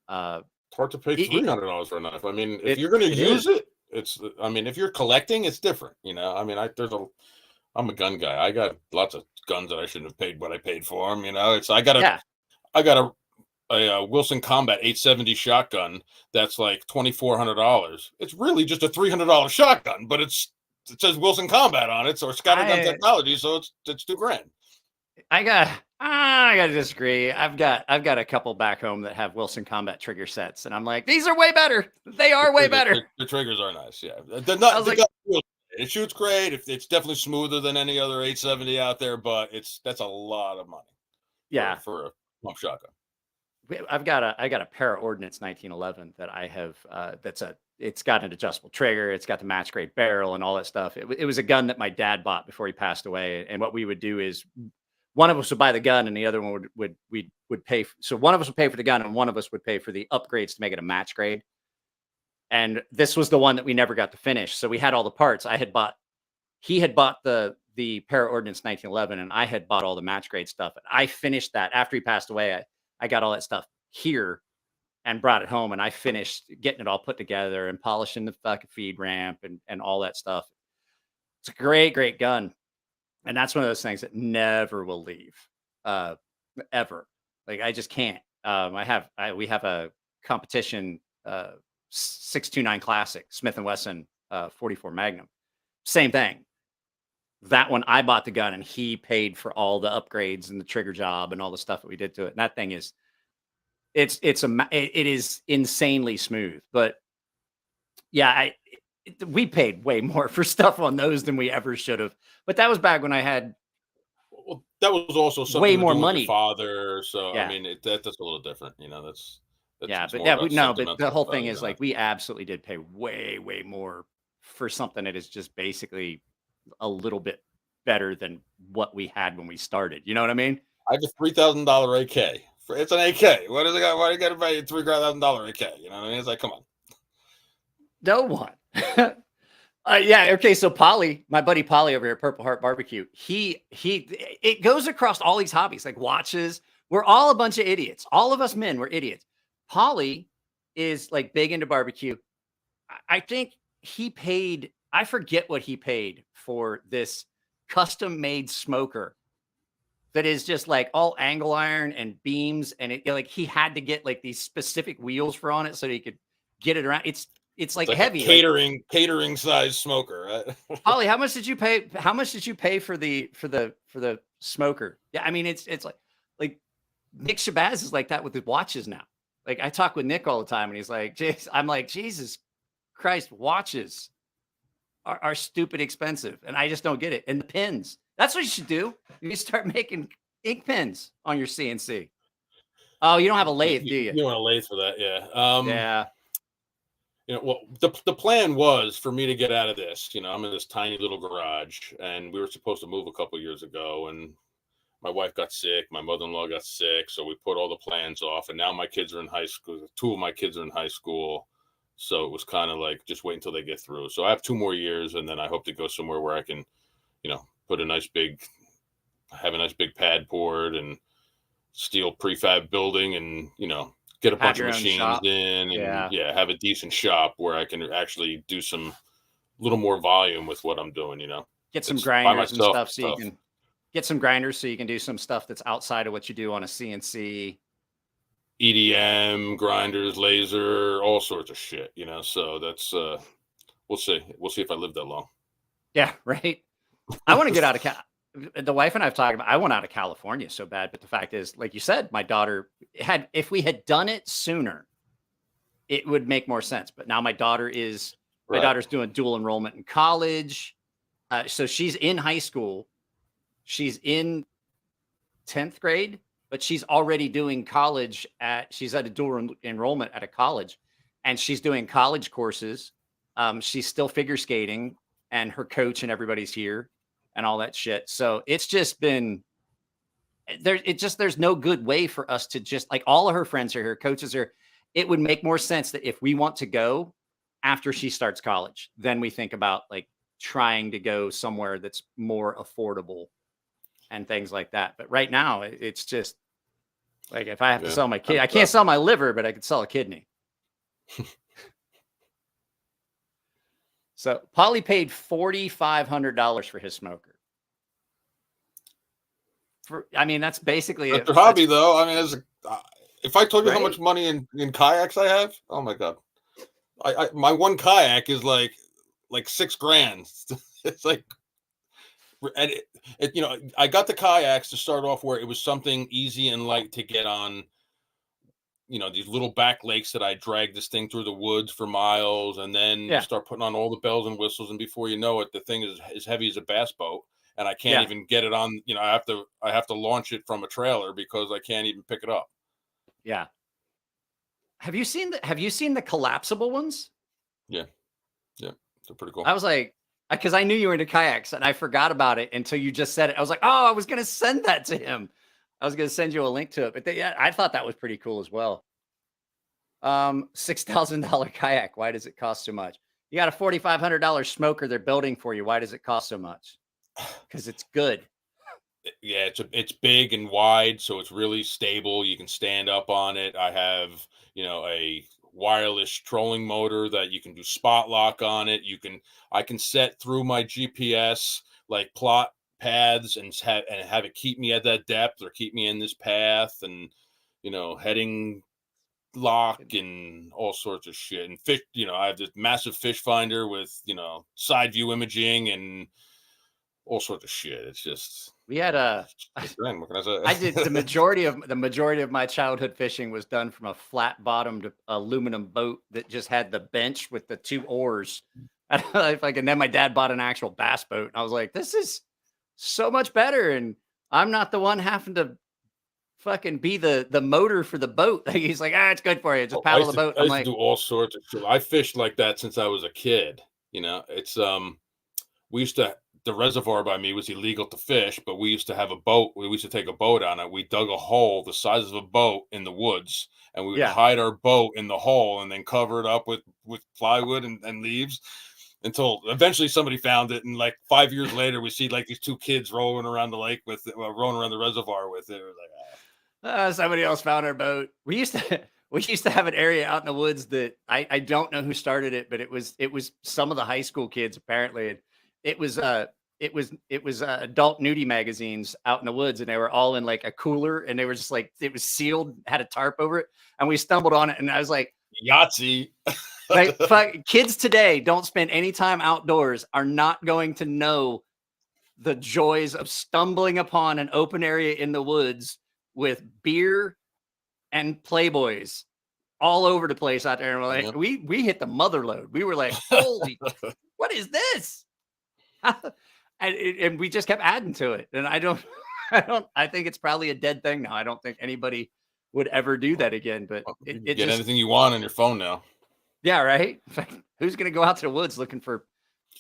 It's hard to pay $300 for a knife. I mean, if it- you're going to it use is. it, I mean, if you're collecting, it's different. I mean, I'm a gun guy. I got lots of guns that I shouldn't have paid what I paid for them. I got a Wilson Combat 870 shotgun that's like $2,400. It's really just a $300 shotgun, but it says Wilson Combat on it, so it's scattergun technology, so it's $2,000. I gotta disagree. I've got a couple back home that have Wilson Combat trigger sets, and I'm like, these are way better. They are way better. The triggers are nice, yeah. It shoots great. It's definitely smoother than any other 870 out there, but that's a lot of money. Yeah, for a pump shotgun. I got a Para Ordnance 1911 that I have. It's got an adjustable trigger. It's got the match grade barrel and all that stuff. It was a gun that my dad bought before he passed away. And what we would do is one of us would buy the gun and the other one would pay. So one of us would pay for the gun and one of us would pay for the upgrades to make it a match grade. And this was the one that we never got to finish. So we had all the parts. He had bought the Para Ordnance 1911 and I had bought all the match grade stuff. And I finished that after he passed away. I got all that stuff here and brought it home, and I finished getting it all put together and polishing the fucking feed ramp and all that stuff. It's a great, great gun. And that's one of those things that never will leave, ever. Like, I just can't. We have a competition, 629 Classic, Smith & Wesson 44 Magnum. Same thing. That one, I bought the gun and he paid for all the upgrades and the trigger job and all the stuff that we did to it. And that thing is, it is insanely smooth. But yeah, we paid way more for stuff on those than we ever should have. But that was back when I had that was also something way to more do with money. your father. So Yeah. I mean, that's a little different. That's yeah, it's but more yeah, about but the whole thing sentimental is value like we absolutely did pay way, way more for something that is just basically a little bit better than what we had when we started. You know what I mean? I have a $3,000 AK. It's an AK. What does it got? Why do you got to buy a $3,000 AK? You know what I mean? It's like, come on. No one. Yeah. Okay. So Polly, my buddy Polly over here at Purple Heart Barbecue, it goes across all these hobbies, like watches. We're all a bunch of idiots. All of us men, we're idiots. Polly is like big into barbecue. I think he paid, I forget what he paid for this custom made smoker that is just like all angle iron and beams. And like he had to get like these specific wheels for on it so he could get it around. It's like heavy, catering size smoker, right? Holly, how much did you pay? How much did you pay for the smoker? Yeah, I mean it's like Nick Shabazz is like that with his watches now. Like I talk with Nick all the time, and he's like, I'm like, Jesus Christ, watches are stupid expensive, and I just don't get it. And the pins, that's what you should do. You need to start making ink pens on your CNC. Oh, you don't have a lathe, do you? You want a lathe for that, yeah. Yeah. Well, the plan was for me to get out of this. I'm in this tiny little garage, and we were supposed to move a couple years ago, and my wife got sick, my mother-in-law got sick, so we put all the plans off, and now my kids are in high school. 2 of my kids are in high school, so it was kind of like just wait until they get through. So I have 2 more years, and then I hope to go somewhere where I can, put have a nice big pad poured and steel prefab building, and get a bunch of machines in, and have a decent shop where I can actually do some little more volume with what I'm doing. Get some grinders and stuff, so you can get some grinders so you can do some stuff that's outside of what you do on a CNC. EDM, grinders, laser, all sorts of shit. So that's we'll see if I live that long. Yeah, right. I want to get out of the wife and I've talked about, I want out of California so bad, but the fact is, like you said, my daughter if we had done it sooner, it would make more sense. But now my daughter's doing dual enrollment in college. So she's in high school. She's in 10th grade, but she's already doing college she's at a dual enrollment at a college, and she's doing college courses. She's still figure skating, and her coach and everybody's here and all that shit. So it's just been there's no good way for us to just, like, all of her friends are here, coaches are. It would make more sense that if we want to go after she starts college, then we think about like trying to go somewhere that's more affordable and things like that. But right now it's just like, if I have to sell my kid, I can't sell my liver, but I could sell a kidney. So Paulie paid $4,500 for his smoker. That's basically That's a hobby, though. If I told you how much money in kayaks I have, oh my God, my one kayak is like $6,000. It's like, and I got the kayaks to start off where it was something easy and light to get on. These little back lakes that I drag this thing through the woods for miles, and then start putting on all the bells and whistles, and before you know it, the thing is as heavy as a bass boat, and I can't even get it on. I have to launch it from a trailer because I can't even pick it up. Yeah. Have you seen the collapsible ones? Yeah, they're pretty cool. I was like, because I knew you were into kayaks, and I forgot about it until you just said it. I was like, oh, I was going to send that to him. I was going to send you a link to it, but I thought that was pretty cool as well. $6,000 kayak. Why does it cost so much? You got a $4,500 smoker they're building for you. Why does it cost so much? Because it's good. Yeah, it's big and wide, so it's really stable. You can stand up on it. I have, a wireless trolling motor that you can do spot lock on it. I can set through my GPS, like plot paths and have it keep me at that depth or keep me in this path, and heading lock and all sorts of shit. And fish, I have this massive fish finder with side view imaging and all sorts of shit. It's just we had what can I say? I did the majority of my childhood fishing was done from a flat bottomed aluminum boat that just had the bench with the 2 oars. And then my dad bought an actual bass boat, and I was like, this is so much better, and I'm not the one having to fucking be the motor for the boat. He's like, it's good for you, just paddle the boat. I used to do all sorts of shit. I fished like that since I was a kid. It's the reservoir by me was illegal to fish, but we used to have a boat. We used to take a boat on it. We dug a hole the size of a boat in the woods, and we would hide our boat in the hole and then cover it up with plywood and leaves until eventually somebody found it. And like 5 years later, we see like these 2 kids rolling around the lake with it, rolling around the reservoir with it. It was like, somebody else found our boat. We used to have an area out in the woods that I don't know who started it, but it was some of the high school kids apparently. And it was adult nudie magazines out in the woods, and they were all in like a cooler, and they were just like, it was sealed, had a tarp over it, and we stumbled on it, and I was like, Yahtzee. Like, kids today don't spend any time outdoors, are not going to know the joys of stumbling upon an open area in the woods with beer and Playboys all over the place out there. And we're like, Yep. we hit the mother load. We were like, holy, what is this? and we just kept adding to it. And I think it's probably a dead thing now. I don't think anybody would ever do that again. But You it can get just, anything you want on your phone now. yeah, right. Who's going to go out to the woods looking for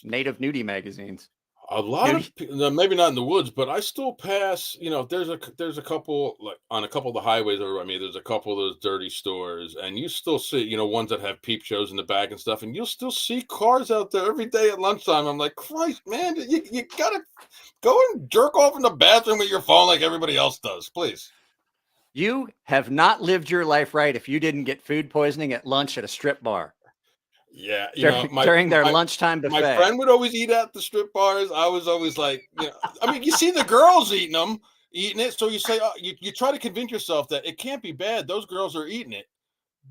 native nudie magazines? A lot of maybe not in the woods, but I still pass. There's a couple, like on a couple of the highways over. I mean, there's a couple of those dirty stores, and you still see ones that have peep shows in the back and stuff, and you'll still see cars out there every day at lunchtime. I'm like, Christ, man, you gotta go and jerk off in the bathroom with your phone like everybody else does, please. You have not lived your life right if you didn't get food poisoning at lunch at a strip bar. Yeah, during their lunchtime buffet. My friend would always eat at the strip bars. I was always like, I mean, you see the girls eating it, so you say, you try to convince yourself that it can't be bad. Those girls are eating it,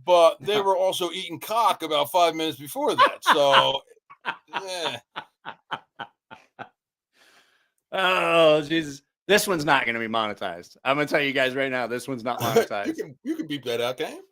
but they were also eating cock about 5 minutes before that. So, yeah. Oh, Jesus. This one's not going to be monetized. I'm going to tell you guys right now, this one's not monetized. you can beep that out, can you?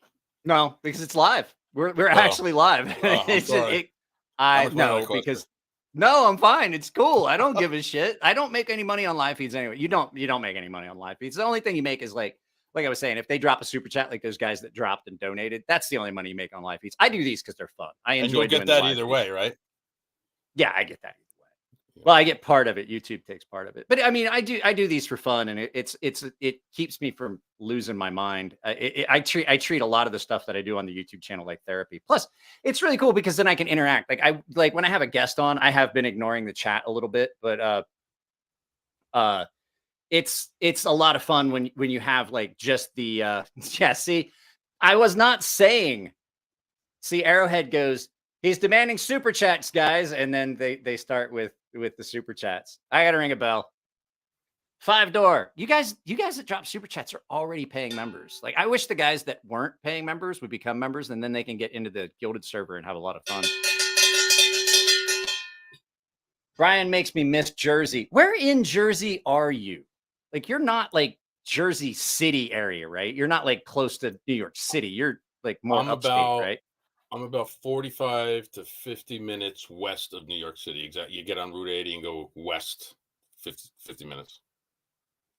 No, because it's live. We're actually live. I'm sorry. No, I'm fine. It's cool. I don't give a shit. I don't make any money on live feeds anyway. You don't make any money on live feeds. The only thing you make is like I was saying, if they drop a super chat, like those guys that dropped and donated, that's the only money you make on live feeds. I do these because they're fun. I enjoy. And you'll get that either way, right? Yeah, I get that. Well, I get part of it. YouTube takes part of it, but I mean, I do these for fun, and it keeps me from losing my mind. I treat a lot of the stuff that I do on the YouTube channel like therapy. Plus, it's really cool because then I can interact. Like when I have a guest on, I have been ignoring the chat a little bit, but it's a lot of fun when you have like just the yeah. See, I was not saying. See, Arrowhead goes, he's demanding super chats, guys, and then they start with the super chats. I gotta ring a bell. 5 Door. You guys that drop super chats are already paying members. Like, I wish the guys that weren't paying members would become members, and then they can get into the gilded server and have a lot of fun. Brian makes me miss Jersey. Where in Jersey are you? Like, you're not like Jersey City area, right? You're not like close to New York City. You're like more upstate, right? I'm about 45 to 50 minutes west of New York City. Exactly. You get on Route 80 and go west 50 minutes.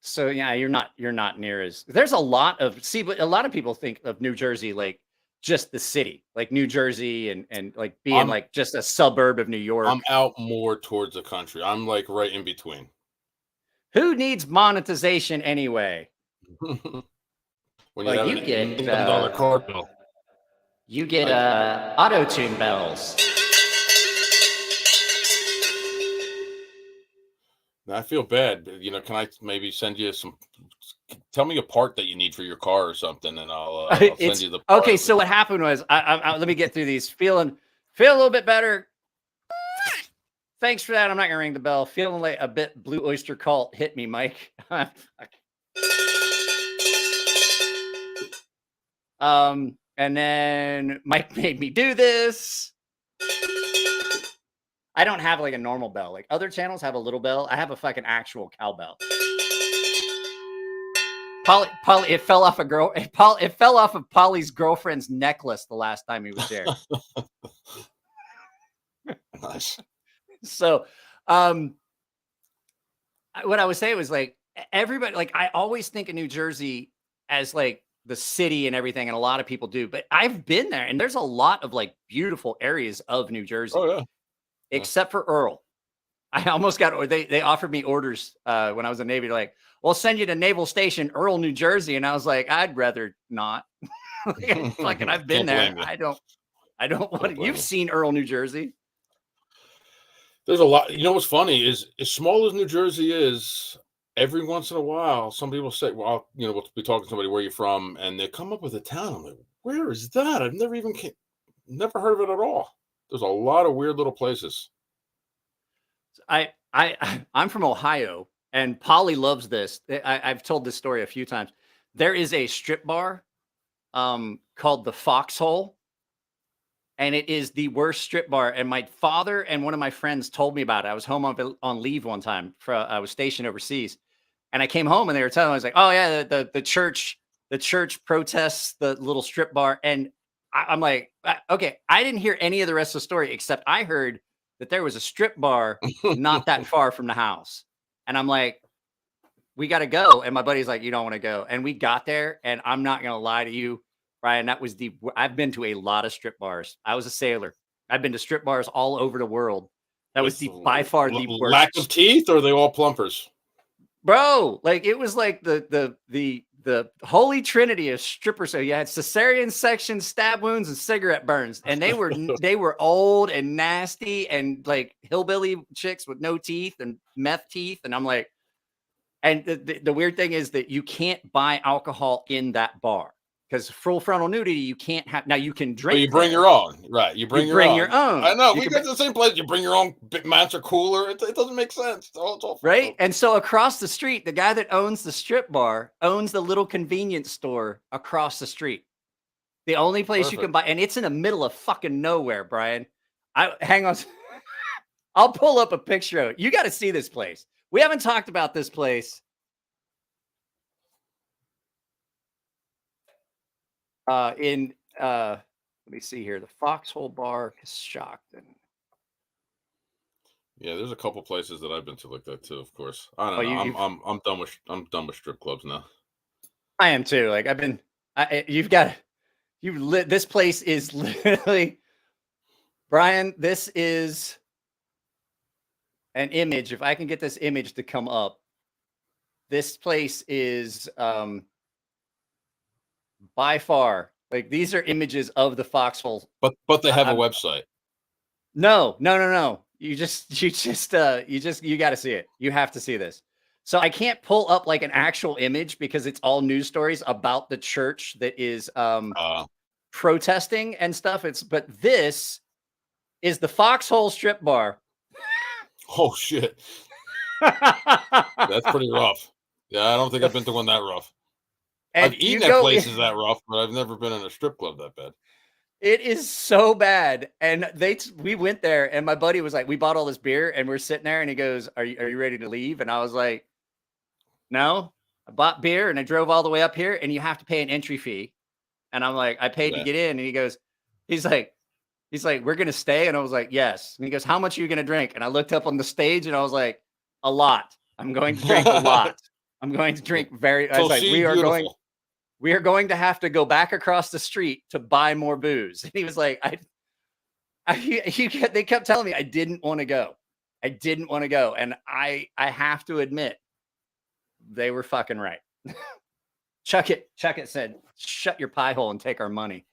So yeah, you're not near as there's a lot of but a lot of people think of New Jersey like just the city, like New Jersey and like being like just a suburb of New York. I'm out more towards the country. I'm like right in between. Who needs monetization anyway? When you have you get $8,000 card bill. You get auto-tune bells. Now, I feel bad. Can I maybe send you tell me a part that you need for your car or something, and I'll send you the part. Okay, so what happened was, I let me get through these. Feel a little bit better. Thanks for that. I'm not going to ring the bell. Feeling like a bit Blue Oyster Cult. Hit me, Mike. And then Mike made me do this. I don't have like a normal bell. Like other channels have a little bell. I have a fucking actual cowbell. Polly, it fell off it fell off of Polly's girlfriend's necklace the last time he was there. Nice. So, what I was saying was like everybody, like I always think of New Jersey as like the city and everything, and a lot of people do, but I've been there and there's a lot of like beautiful areas of New Jersey. Oh yeah. Except for Earl. I almost got, they offered me orders when I was in the Navy. They're like, we'll send you to Naval Station, Earl, New Jersey. And I was like, I'd rather not. Fucking, I've been there. I don't want to. You've seen Earl, New Jersey. There's a lot. You know what's funny is, as small as New Jersey is, every once in a while, some people say, well, we'll be talking to somebody, where you're from, and they come up with a town. I'm like, where is that? I've never heard of it at all. There's a lot of weird little places. I'm from Ohio, and Polly loves this. I've told this story a few times. There is a strip bar called the Foxhole, and it is the worst strip bar. And my father and one of my friends told me about it. I was home on leave one time. I was stationed overseas, And I came home and they were telling me, I was like, oh yeah, the church protests the little strip bar. And I'm like, okay, I didn't hear any of the rest of the story except I heard that there was a strip bar not that far from the house. And I'm like, we got to go. And my buddy's like, you don't want to go. And we got there. And I'm not going to lie to you, Brian, I've been to a lot of strip bars. I was a sailor. I've been to strip bars all over the world. That was by far the worst. Lack of teeth, or are they all plumpers? Bro, like it was like the holy trinity of strippers. So you had cesarean sections, stab wounds, and cigarette burns, and they were old and nasty and like hillbilly chicks with no teeth and meth teeth. And I'm like, and the weird thing is that you can't buy alcohol in that bar because full frontal nudity you can't have. Now you can drink. But you bring your own, right? You bring your own. I know. We go to the same place. You bring your own monster cooler. It doesn't make sense. It's all right. And so across the street, the guy that owns the strip bar owns the little convenience store across the street. The only place you can buy, and it's in the middle of fucking nowhere, Brian. Hang on. I'll pull up a picture of it. You got to see this place. We haven't talked about this place. Let me see here. The Foxhole Bar, Coshocton. Yeah, there's a couple places that I've been to like that too. Of course, I don't know. I'm done with strip clubs now. I am too. Like this place is literally, Brian. This is an image. If I can get this image to come up, this place is by far, like, these are images of the Foxhole. But they have a website. No. You got to see it. You have to see this. So I can't pull up like an actual image because it's all news stories about the church that is protesting and stuff. But this is the Foxhole Strip Bar. Oh shit. That's pretty rough. Yeah, I don't think I've been to one that rough. And I've eaten at places that rough, but I've never been in a strip club that bad. It is so bad. And we went there and my buddy was like, we bought all this beer and we're sitting there and he goes, are you ready to leave? And I was like, no, I bought beer and I drove all the way up here and you have to pay an entry fee. And I'm like, I paid to get in. And he goes, he's like, we're going to stay. And I was like, yes. And he goes, how much are you going to drink? And I looked up on the stage and I was like, a lot. I'm going to drink a lot. I'm going to drink I was like, we are going to have to go back across the street to buy more booze. And he was like, they kept telling me I didn't want to go. And I have to admit, they were fucking right. Chuck it said, shut your pie hole and take our money.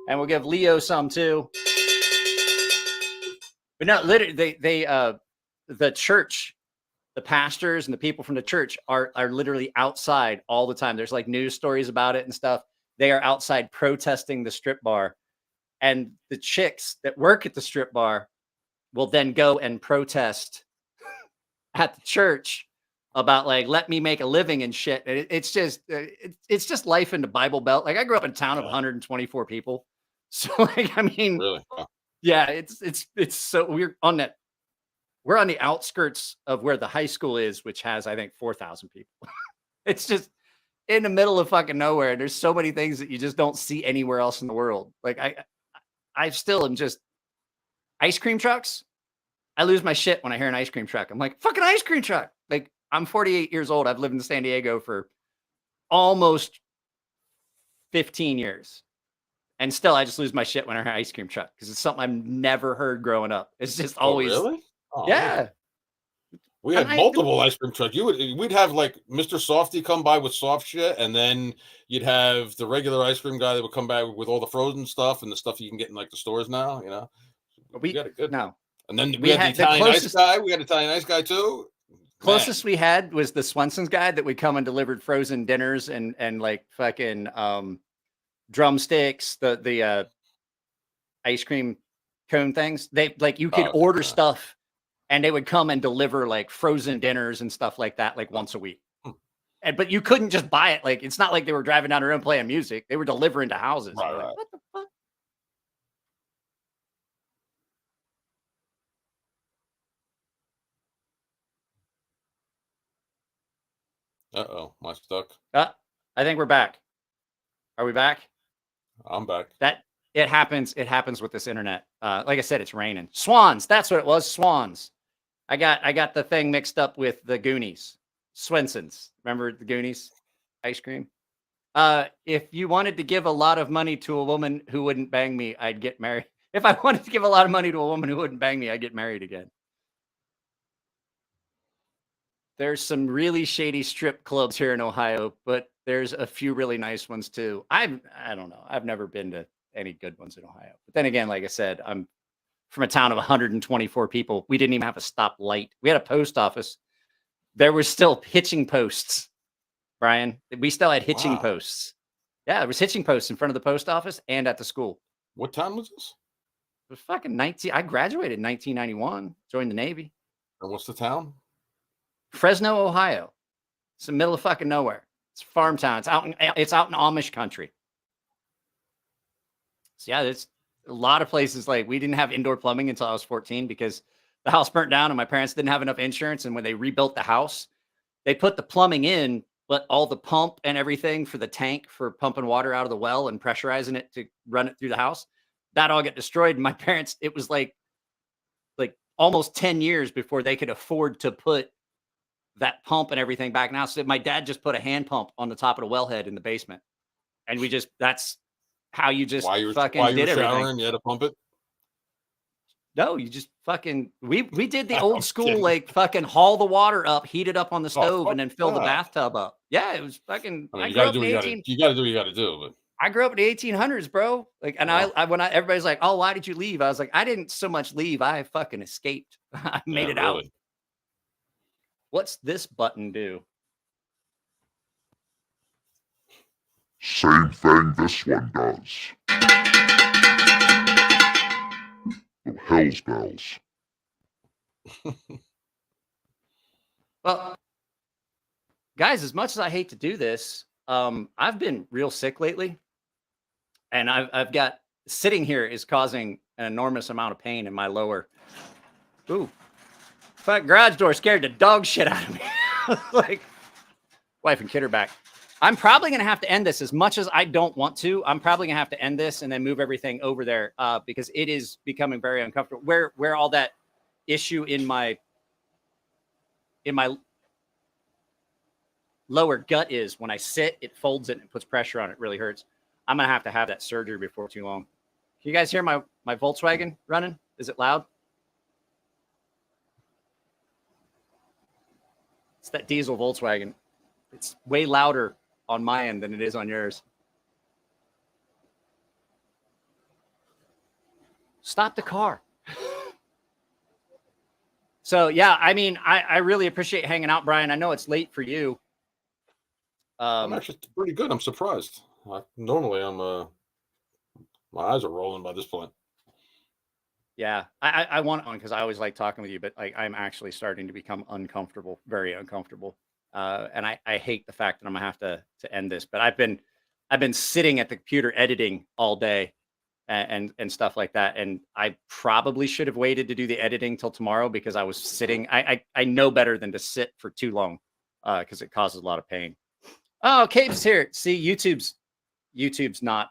And we'll give Leo some too. But no, literally, the church, the pastors and the people from the church are literally outside all the time. There's like news stories about it and stuff. They are outside protesting the strip bar. And the chicks that work at the strip bar will then go and protest at the church about like, let me make a living and shit. And it's just life in the Bible Belt. Like I grew up in a town of 124 people. So like, I mean, really? Yeah, it's so we're on the outskirts of where the high school is, which has, I think, 4,000 people. It's just in the middle of fucking nowhere. There's so many things that you just don't see anywhere else in the world. Like I still am just ice cream trucks. I lose my shit when I hear an ice cream truck. I'm like, fucking ice cream truck. Like I'm 48 years old. I've lived in San Diego for almost 15 years. And still, I just lose my shit when I hear ice cream truck because it's something I've never heard growing up. It's just always, really? Oh, yeah. Man. We had multiple ice cream trucks. We'd have like Mr. Softy come by with soft shit, and then you'd have the regular ice cream guy that would come back with all the frozen stuff and the stuff you can get in like the stores now. You know, we got it good. No, and then we had the Italian ice guy. We had Italian ice guy too. Closest we had was the Swenson's guy that would come and delivered frozen dinners and like fucking drumsticks, the ice cream cone things. They like you could order stuff and they would come and deliver like frozen dinners and stuff like that like once a week. But you couldn't just buy it. Like it's not like they were driving down the road playing music. They were delivering to houses. Right. Like, what the fuck? Uh-oh, am I stuck? I think we're back. Are we back? I'm back. It happens with this internet. Like I said, it's raining. Swans, that's what it was. Swans. I got the thing mixed up with the Goonies. Swenson's. Remember the Goonies? Ice cream. If you wanted to give a lot of money to a woman who wouldn't bang me, I'd get married. If I wanted to give a lot of money to a woman who wouldn't bang me, I'd get married again. There's some really shady strip clubs here in Ohio, but there's a few really nice ones too. I don't know. I've never been to any good ones in Ohio. But then again, like I said, I'm from a town of 124 people. We didn't even have a stoplight. We had a post office. There were still hitching posts, Brian. We still had hitching posts. Yeah, there was hitching posts in front of the post office and at the school. What town was this? It was fucking 19. I graduated in 1991, joined the Navy. And what's the town? Fresno, Ohio. It's in the middle of fucking nowhere. It's a farm town. It's out in Amish country. So yeah, there's a lot of places. Like, we didn't have indoor plumbing until I was 14 because the house burnt down and my parents didn't have enough insurance. And when they rebuilt the house, they put the plumbing in, but all the pump and everything for the tank for pumping water out of the well and pressurizing it to run it through the house, that all got destroyed. And my parents, it was like almost 10 years before they could afford to put that pump and everything back now. So my dad just put a hand pump on the top of the wellhead in the basement. And that's how you just fucking did everything. You had to pump it? No, you just fucking, we did the old school, like fucking haul the water up, heat it up on the stove and then fill the bathtub up. Yeah, it was fucking, I mean, you gotta do what you gotta do, but I grew up in the 1800s, bro. Like, and everybody's like, oh, why did you leave? I was like, I didn't so much leave. I fucking escaped. I made it out. What's this button do? Same thing this one does. Oh, hell's bells. Well, guys, as much as I hate to do this, I've been real sick lately. And I've got, sitting here is causing an enormous amount of pain in my lower. Ooh. Fuck, garage door scared the dog shit out of me. Like, wife and kid are back. I'm probably going to have to end this as much as I don't want to. I'm probably going to have to end this and then move everything over there because it is becoming very uncomfortable. Where all that issue in my lower gut is, when I sit, it folds it and puts pressure on it. It really hurts. I'm going to have that surgery before too long. Can you guys hear my Volkswagen running? Is it loud? It's that diesel Volkswagen. It's way louder on my end than it is on yours. Stop the car. So, yeah, I mean, I really appreciate hanging out, Brian. I know it's late for you. I'm actually pretty good. I'm surprised. Normally, my eyes are rolling by this point. Yeah, I want on because I always like talking with you, but like I'm actually starting to become uncomfortable, very uncomfortable. And I hate the fact that I'm gonna have to end this. But I've been sitting at the computer editing all day and stuff like that. And I probably should have waited to do the editing till tomorrow because I was sitting. I know better than to sit for too long because it causes a lot of pain. Oh, Cape's here. See, YouTube's not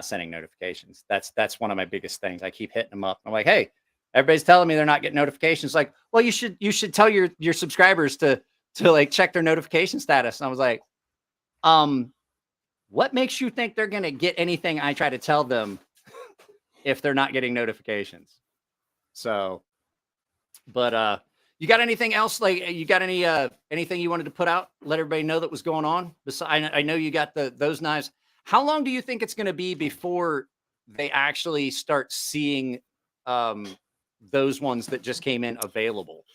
sending notifications. That's one of my biggest things. I keep hitting them up. I'm like, hey, everybody's telling me they're not getting notifications. Like, well, you should tell your subscribers to like check their notification status. And I was like, what makes you think they're gonna get anything I try to tell them if they're not getting notifications? So, but you got anything else? Like, you got anything you wanted to put out? Let everybody know that was going on. Besides, I know you got those knives. How long do you think it's going to be before they actually start seeing those ones that just came in available?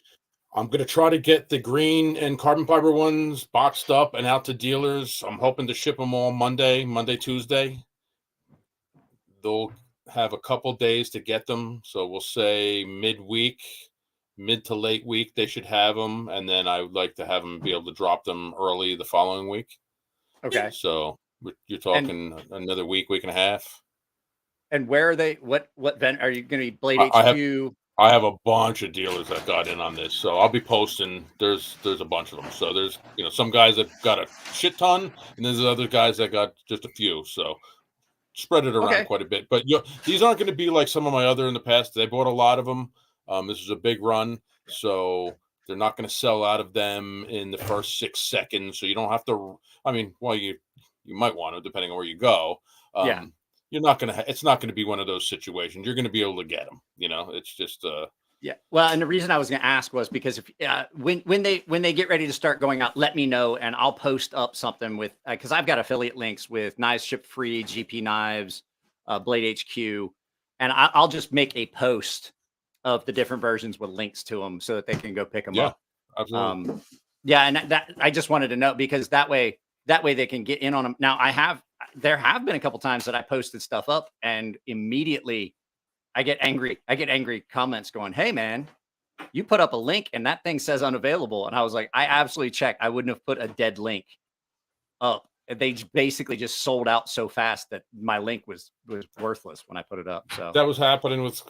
I'm going to try to get the green and carbon fiber ones boxed up and out to dealers. I'm hoping to ship them all Monday, Tuesday. They'll have a couple days to get them. So we'll say mid to late week, they should have them. And then I would like to have them be able to drop them early the following week. Okay. So you're talking another week and a half. And where are they? What event are you going to be? Blade HQ? I have a bunch of dealers that got in on this, so I'll be posting. There's a bunch of them. So there's some guys that got a shit ton, and there's other guys that got just a few. So spread it around quite a bit. But these aren't going to be like some of my other in the past. They bought a lot of them. This is a big run, so they're not going to sell out of them in the first 6 seconds. So you don't have to. I mean, well, you might want to, depending on where you go. You're not going to. It's not going to be one of those situations. You're going to be able to get them. It's just. Yeah. Well, and the reason I was going to ask was because if when they get ready to start going out, let me know and I'll post up something with because I've got affiliate links with Knives Ship Free, GP Knives, Blade HQ, and I'll just make a post of the different versions with links to them so that they can go pick them up. Absolutely. And that I just wanted to know because that way they can get in on them. Now there have been a couple times that I posted stuff up and immediately I get angry comments going, "Hey man, you put up a link and that thing says unavailable." And I was like, I absolutely checked. I wouldn't have put a dead link up. They basically just sold out so fast that my link was worthless when I put it up. So that was happening with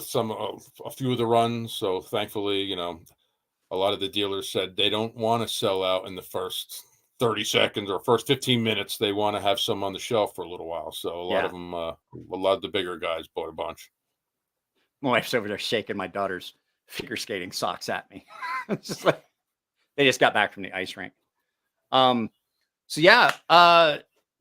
some a few of the runs. So thankfully, a lot of the dealers said they don't want to sell out in the first 30 seconds or first 15 minutes. They want to have some on the shelf for a little while. So a lot of them, a lot of the bigger guys bought a bunch. My wife's over there shaking my daughter's figure skating socks at me. It's just like they just got back from the ice rink. So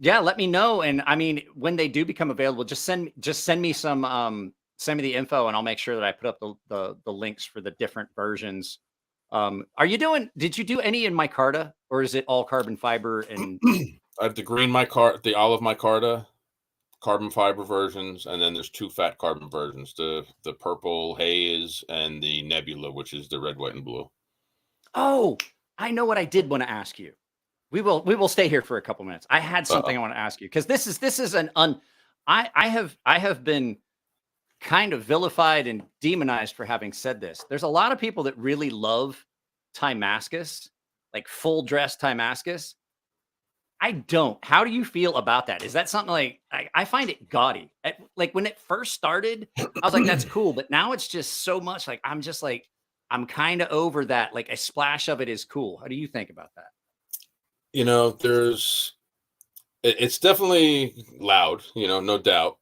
let me know. And I mean, when they do become available, just send me send me the info and I'll make sure that I put up the links for the different versions. Did you do any in micarta or is it all carbon fiber? And I have the green the olive micarta, carbon fiber versions, and then there's 2 fat carbon versions, the purple haze and the nebula, which is the red, white, and blue. Oh, I know what I did want to ask you. We will stay here for a couple minutes. I had something I want to ask you because this is I have been kind of vilified and demonized for having said this. There's a lot of people that really love Timascus, like full dress Timascus. I don't. How do you feel about that? Is that something like I find it gaudy? Like when it first started, I was like, that's cool. But now it's just so much like I'm kind of over that. Like a splash of it is cool. How do you think about that? It's definitely loud, no doubt.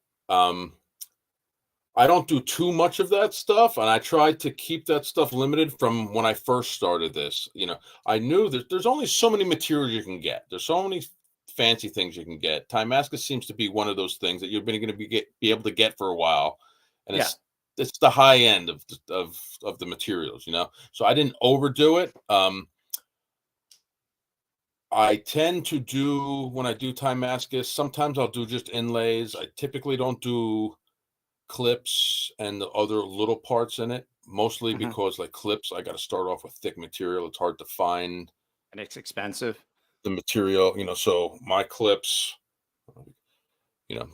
I don't do too much of that stuff, and I tried to keep that stuff limited from when I first started this. I knew that there's only so many materials you can get. There's so many fancy things you can get. Timascus seems to be one of those things that you're going to be able to get for a while, and it's the high end of the materials, So I didn't overdo it. I tend to do when I do Timascus. Sometimes I'll do just inlays. I typically don't do clips and the other little parts in it, mostly because like clips, I got to start off with thick material. It's hard to find, and it's expensive. The material, so my clips,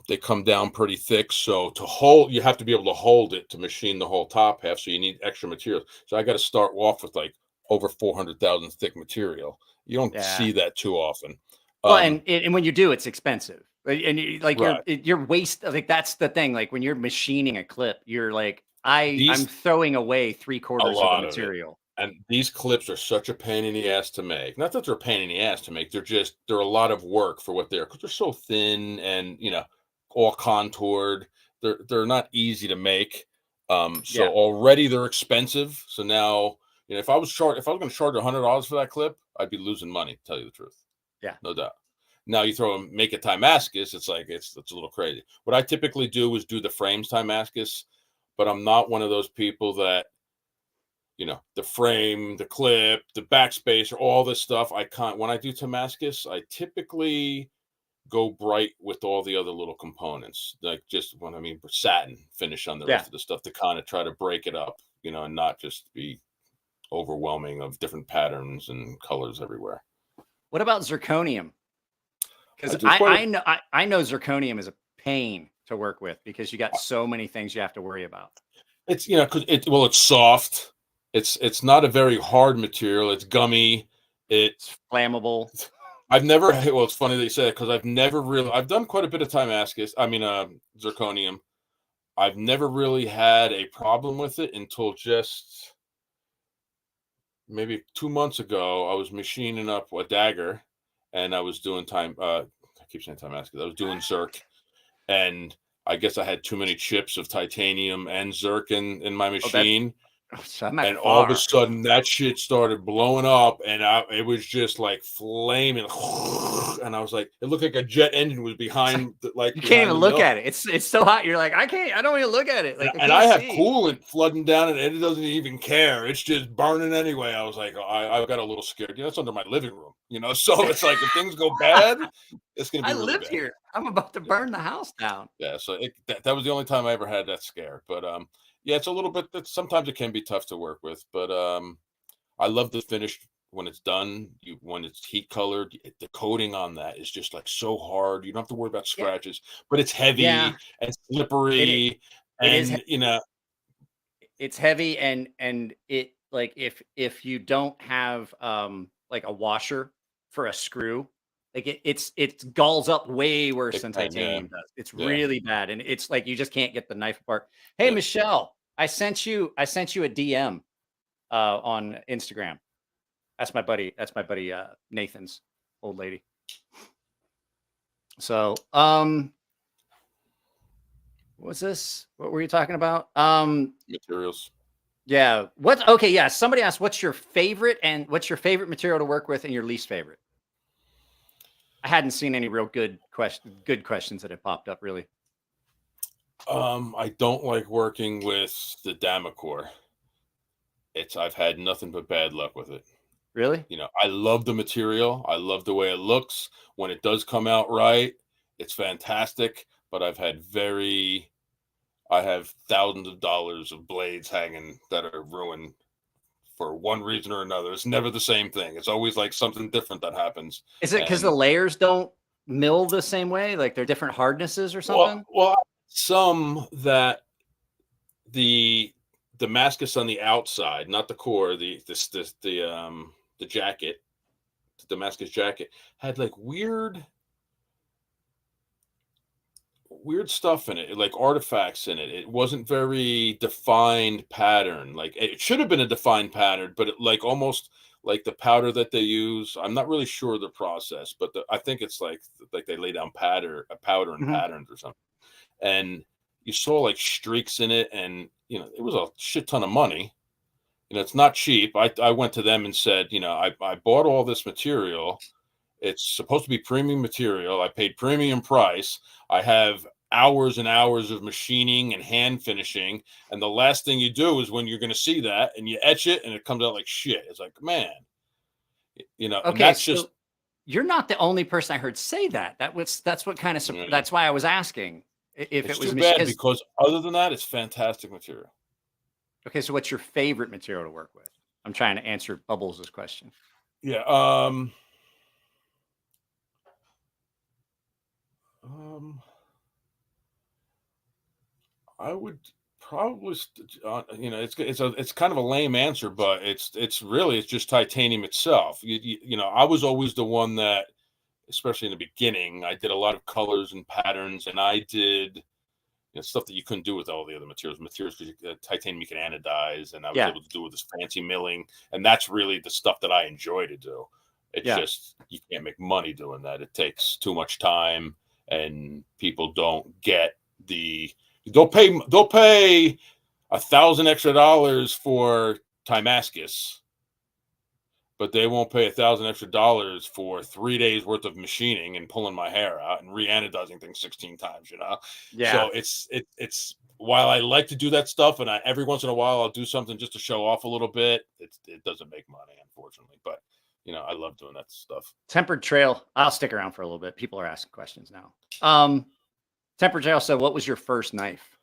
they come down pretty thick. So to hold, you have to be able to hold it to machine the whole top half. So you need extra material. So I got to start off with like over 400,000 thick material. You don't see that too often. Well, and when you do, it's expensive. And you're like that's the thing. Like when you're machining a clip, you're like, I'm throwing away 3/4 of the material. And these clips are such a pain in the ass to make. Not that they're a pain in the ass to make. They're a lot of work for what they are because they're so thin and all contoured. They're not easy to make. So already they're expensive. So now if I was going to charge $100 for that clip, I'd be losing money. To tell you the truth. Yeah, no doubt. Now you make a Timascus, it's like it's a little crazy. What I typically do is do the frames Timascus, but I'm not one of those people that the frame, the clip, the backspace, or all this stuff. I can't. When I do Timascus, I typically go bright with all the other little components, like just satin finish on the rest of the stuff to kind of try to break it up, and not just be overwhelming of different patterns and colors everywhere. What about zirconium? Because I know zirconium is a pain to work with because you got so many things you have to worry about. It's because it's soft. It's not a very hard material. It's gummy. It's flammable. It's funny that you say that because I've done quite a bit of Timascus. Zirconium. I've never really had a problem with it until just maybe 2 months ago. I was machining up a dagger, and I was doing I keep saying time asking. I was doing Zerk, and I guess I had too many chips of titanium and Zerk in my machine. So I'm at And all of a far. sudden, that shit started blowing up, and it was just like flaming. And I was like, it looked like a jet engine was behind, like You can't behind even the look mill. at it. It's so hot. You're like, I can't. I don't even look at it. Like, And I have see. coolant flooding down, and it doesn't even care. It's just burning anyway. I was like, I got a little scared. It's under my living room, So it's like if things go bad, it's gonna be I really live bad. here. I'm about to burn the house down. Yeah, so that was the only time I ever had that scare. But yeah, it's a little bit. Sometimes it can be tough to work with, but I love the finish when it's done. When it's heat colored, the coating on that is just like so hard. You don't have to worry about scratches, but it's heavy and slippery, and it's heavy and it like if you don't have like a washer for a screw, like it galls up way worse than titanium does. It's really bad, and it's like you just can't get the knife apart. Hey, Michelle, I sent you a DM on Instagram. That's my buddy Nathan's old lady. So what's this? What were you talking about? Materials. Yeah. Okay, yeah. Somebody asked what's your favorite material to work with and your least favorite? I hadn't seen any real good questions that had popped up, really. I don't like working with the Damacor. I've had nothing but bad luck with it. Really? I love the material. I love the way it looks. When it does come out right, it's fantastic. But I have thousands of dollars of blades hanging that are ruined for one reason or another. It's never the same thing. It's always like something different that happens. Is it because the layers don't mill the same way? Like they're different hardnesses or something? Well, some that the Damascus on the outside, not the core, the jacket, the Damascus jacket, had like weird stuff in it, like artifacts in it. It wasn't very defined pattern. Like it should have been a defined pattern, but it almost like the powder that they use. I'm not really sure the process, but I think it's like they lay down powder and patterns or something. And you saw like streaks in it, and it was a shit ton of money. It's not cheap. I went to them and said, I bought all this material. It's supposed to be premium material. I paid premium price. I have hours and hours of machining and hand finishing. And the last thing you do is when you're going to see that and you etch it and it comes out like shit. It's like, man, Okay, and that's so just. You're not the only person I heard say that. That's what kind of that's why I was asking if It's it was too bad because other than that, it's fantastic material. Okay, so what's your favorite material to work with? I'm trying to answer Bubbles' question. Yeah. I would probably, it's kind of a lame answer, but it's just titanium itself. I was always the one that, especially in the beginning, I did a lot of colors and patterns, and I did stuff that you couldn't do with all the other materials. Titanium you can anodize, and I was able to do with this fancy milling, and that's really the stuff that I enjoy to do. It's just you can't make money doing that. It takes too much time, and people don't get they'll pay $1,000 extra for Damascus, but they won't pay $1,000 extra for 3 days worth of machining and pulling my hair out and re-anodizing things 16 times, Yeah. So it's while I like to do that stuff, and every once in a while I'll do something just to show off a little bit, it doesn't make money, unfortunately. But I love doing that stuff. Tempered Trail. I'll stick around for a little bit. People are asking questions now. Tempered Trail said, "What was your first knife?"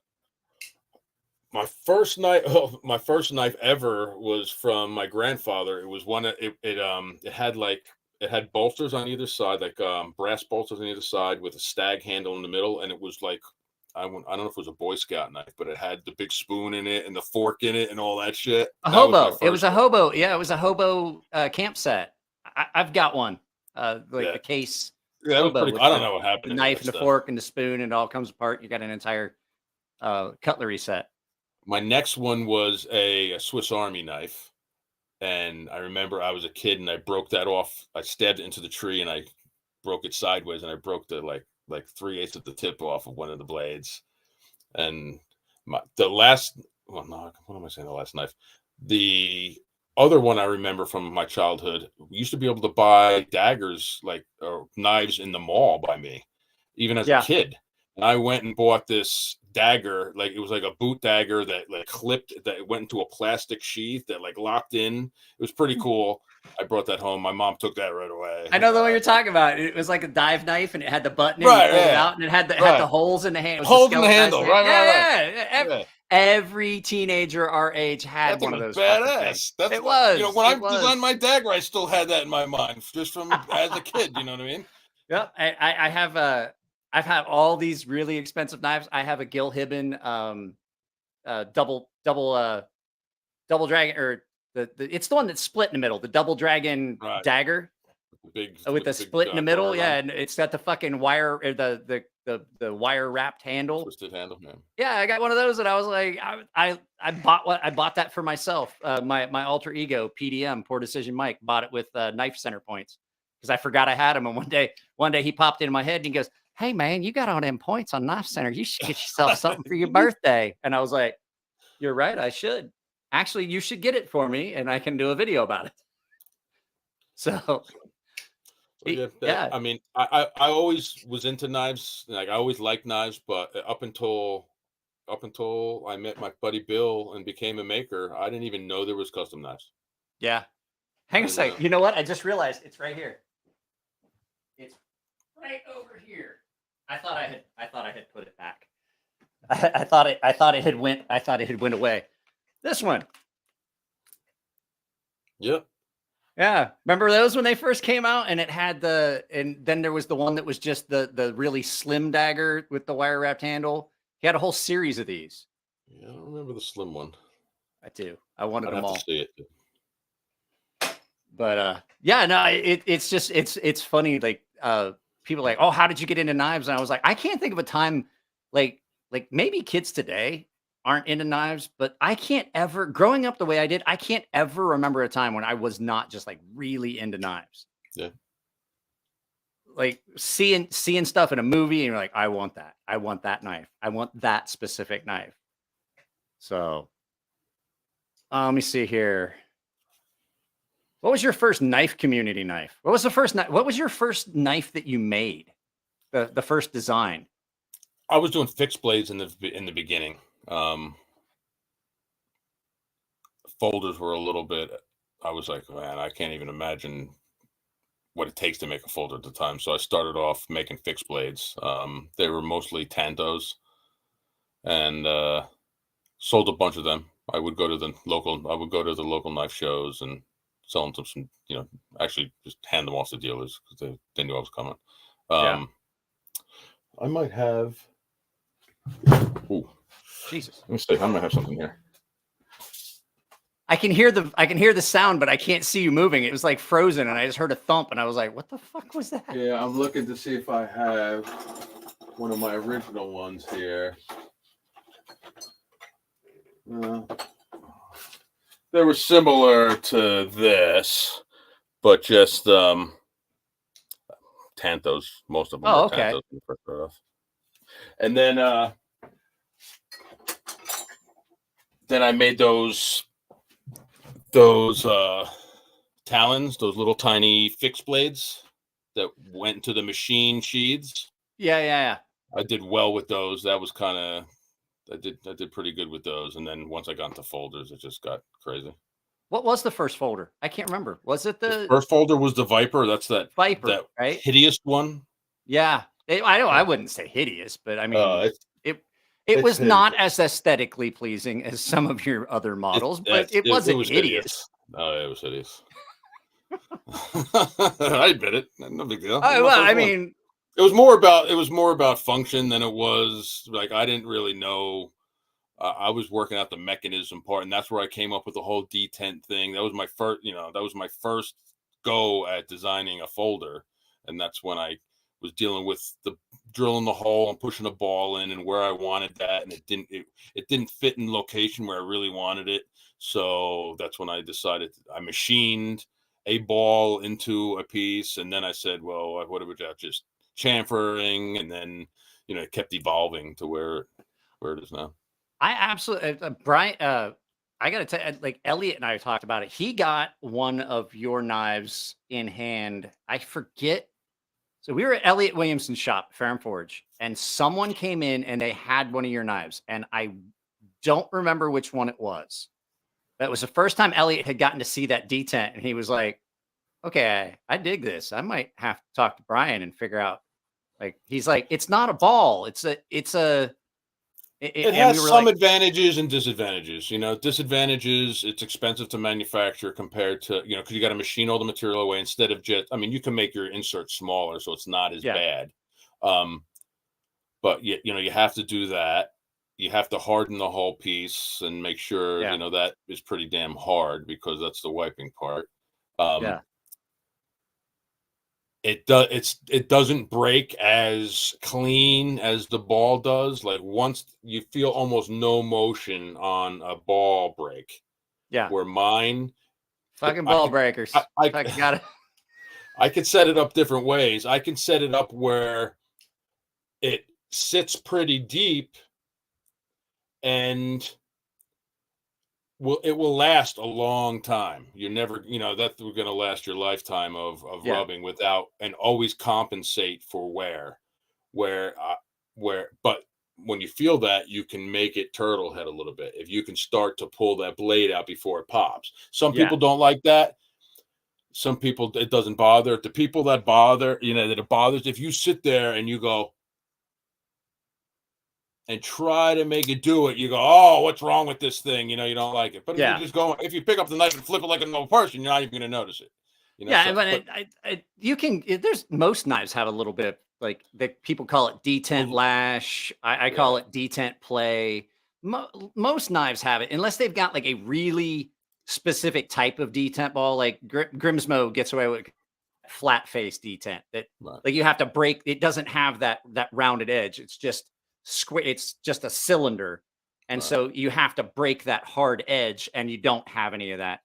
My first knife ever was from my grandfather. It was one. It had bolsters on either side, like brass bolsters on either side, with a stag handle in the middle, and it was like I don't know if it was a Boy Scout knife, but it had the big spoon in it and the fork in it and all that shit. It was a hobo. Yeah, it was a hobo camp set. I've got one. The case. Yeah, that was pretty. I don't know what happened. The knife and the fork and the spoon, and it all comes apart. You got an entire cutlery set. My next one was a Swiss Army knife. And I remember I was a kid and I broke that off. I stabbed it into the tree and I broke it sideways and I broke the like 3/8 of the tip off of one of the blades. And the last, well, no, what am I saying? The last knife. The other one I remember from my childhood, we used to be able to buy daggers, or knives in the mall by me, even as a kid. And I went and bought this dagger, like it was like a boot dagger that like clipped, that went into a plastic sheath that like locked in. It was pretty cool. I brought that home. My mom took that right away. I know the one you're talking about. It was like a dive knife, and it had the button, right, and you pulled it out, and it had the holes in the hand. Holes in the handle, right. Every teenager our age had one of those. Badass. That's it was. You know, when I designed my dagger, I still had that in my mind, just from as a kid. You know what I mean? Yep. I have I've had all these really expensive knives. I have a Gil Hibben double dragon, or it's the one that's split in the middle, the double dragon dagger. With the split in the middle, and it's got the fucking wire, or the wire wrapped handle, twisted handle. Man. Yeah, I got one of those, and I was like, I bought that for myself. My alter ego PDM, Poor Decision Mike, bought it with knife center points because I forgot I had them, and one day he popped into my head and he goes, "Hey man, you got all them points on knife center. You should get yourself something for your birthday." And I was like, "You're right, I should. Actually, you should get it for me, and I can do a video about it." So. Yeah. I mean, I always was into knives. Like I always liked knives, but up until I met my buddy Bill and became a maker, I didn't even know there was custom knives. Yeah. Hang a second. You know what? I just realized it's right here. It's right over here. I thought I had put it back. I thought it had went away. This one. Yep. Yeah, remember those when they first came out, and it had and then there was the one that was just the really slim dagger with the wire wrapped handle. He had a whole series of these. Yeah, I don't remember the slim one. I do. I wanted them all. To see it. But yeah, no, it's funny. Like people are like, "Oh, how did you get into knives?" And I was like, I can't think of a time like maybe kids today aren't into knives, but I can't ever, growing up the way I did, I can't ever remember a time when I was not just like really into knives. Yeah. Like seeing stuff in a movie and you're like, I want that. I want that knife. I want that specific knife. So let me see here. What was your first knife community knife? What was your first knife that you made? The first design? I was doing fixed blades in the beginning. Folders were a little bit, I was like, man, I can't even imagine what it takes to make a folder at the time. So I started off making fixed blades. They were mostly Tantos, and sold a bunch of them. I would go to the local knife shows and sell them to some, actually just hand them off to dealers because they knew I was coming. I might have. Ooh. Jesus. Let me see. I might have something here. I can hear the sound, but I can't see you moving. It was like frozen, and I just heard a thump, and I was like, "What the fuck was that?" Yeah, I'm looking to see if I have one of my original ones here. They were similar to this, but just Tantos. Most of them. Oh, were okay. Tantos when I first started off. And then I made those talons, those little tiny fixed blades that went into the machine sheaths. Yeah. I did well with those. That was kind of, I did pretty good with those. And then once I got into folders, it just got crazy. What was the first folder? I can't remember. Was it the first folder? Was the Viper? That's that right? Hideous one. Yeah, I wouldn't say hideous, but I mean, it was not as aesthetically pleasing as some of your other models, but it wasn't hideous. No, it was hideous. I admit it. No big deal. Oh, well, I mean, it was more about function than it was like, I didn't really know. I was working out the mechanism part, and that's where I came up with the whole detent thing. That was my first, that was my first go at designing a folder, and that's when I was dealing with the drilling the hole and pushing a ball in and where I wanted that, and it didn't fit in location where I really wanted it. So that's when I decided I machined a ball into a piece, and then I said, well, what about just chamfering, and then it kept evolving to where it is now. I absolutely, Brian. I gotta tell you, like Elliot and I talked about it. He got one of your knives in hand. I forget. So we were at Elliot Williamson's shop, Fair and Forge, and someone came in and they had one of your knives, and I don't remember which one it was. That was the first time Elliot had gotten to see that detent, and he was like, "Okay, I dig this. I might have to talk to Brian and figure out." Like he's like, "It's not a ball. It's a." It has some advantages and disadvantages. Disadvantages, it's expensive to manufacture compared to, because you got to machine all the material away instead of just, you can make your insert smaller, so it's not as bad. But you have to do that. You have to harden the whole piece and make sure, that is pretty damn hard because that's the wiping part. It doesn't break as clean as the ball does. Like once you feel almost no motion on a ball break. Yeah. Where mine fucking ball breakers. I got it. I could set it up different ways. I can set it up where it sits pretty deep and it will last a long time. You're never, that we're going to last your lifetime of rubbing without, and always compensate for wear. But when you feel that, you can make it turtle head a little bit. If you can start to pull that blade out before it pops. Some people don't like that. Some people, it doesn't bother. The people that bother, that it bothers, if you sit there and you go, and try to make it do it, you go, oh, what's wrong with this thing? You don't like it. But if you just go, if you pick up the knife and flip it like a normal person, you're not even going to notice it. You can. There's most knives have a little bit of like people call it detent lash. I call it detent play. Most knives have it unless they've got like a really specific type of detent ball. Like Grimsmo gets away with flat face detent that like you have to break. It doesn't have that rounded edge. It's just square. It's just a cylinder, and so you have to break that hard edge, and you don't have any of that.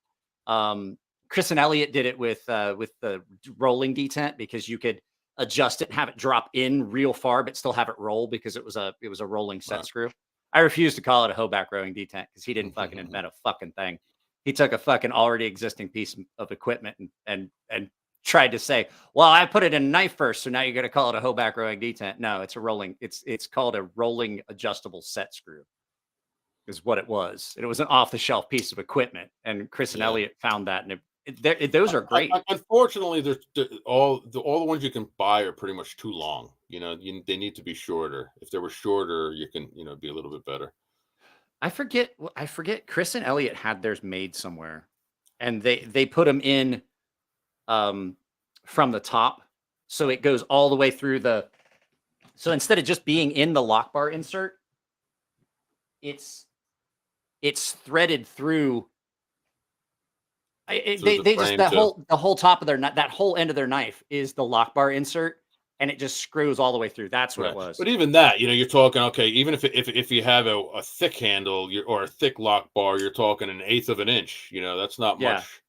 Chris and Elliot did it with the rolling detent because you could adjust it and have it drop in real far, but still have it roll because it was a rolling set screw. I refuse to call it a Hoback rowing detent because he didn't fucking invent a fucking thing. He took a fucking already existing piece of equipment and tried to say, well, I put it in a knife first, so now you're going to call it a Hoback rowing detent. No, it's a rolling. It's called a rolling adjustable set screw. Is what it was. It was an off the shelf piece of equipment, and Chris and Elliot found that, and those are great. Unfortunately, all the ones you can buy are pretty much too long. They need to be shorter. If they were shorter, you can be a little bit better. I forget. Chris and Elliot had theirs made somewhere, and they put them in from the top, so it goes all the way through the. So instead of just being in the lock bar insert, it's threaded through. The whole top of their that whole end of their knife is the lock bar insert, and it just screws all the way through. That's what it was. But even that, you're talking even if you have a thick handle or a thick lock bar, you're talking 1/8 of an inch. That's not much.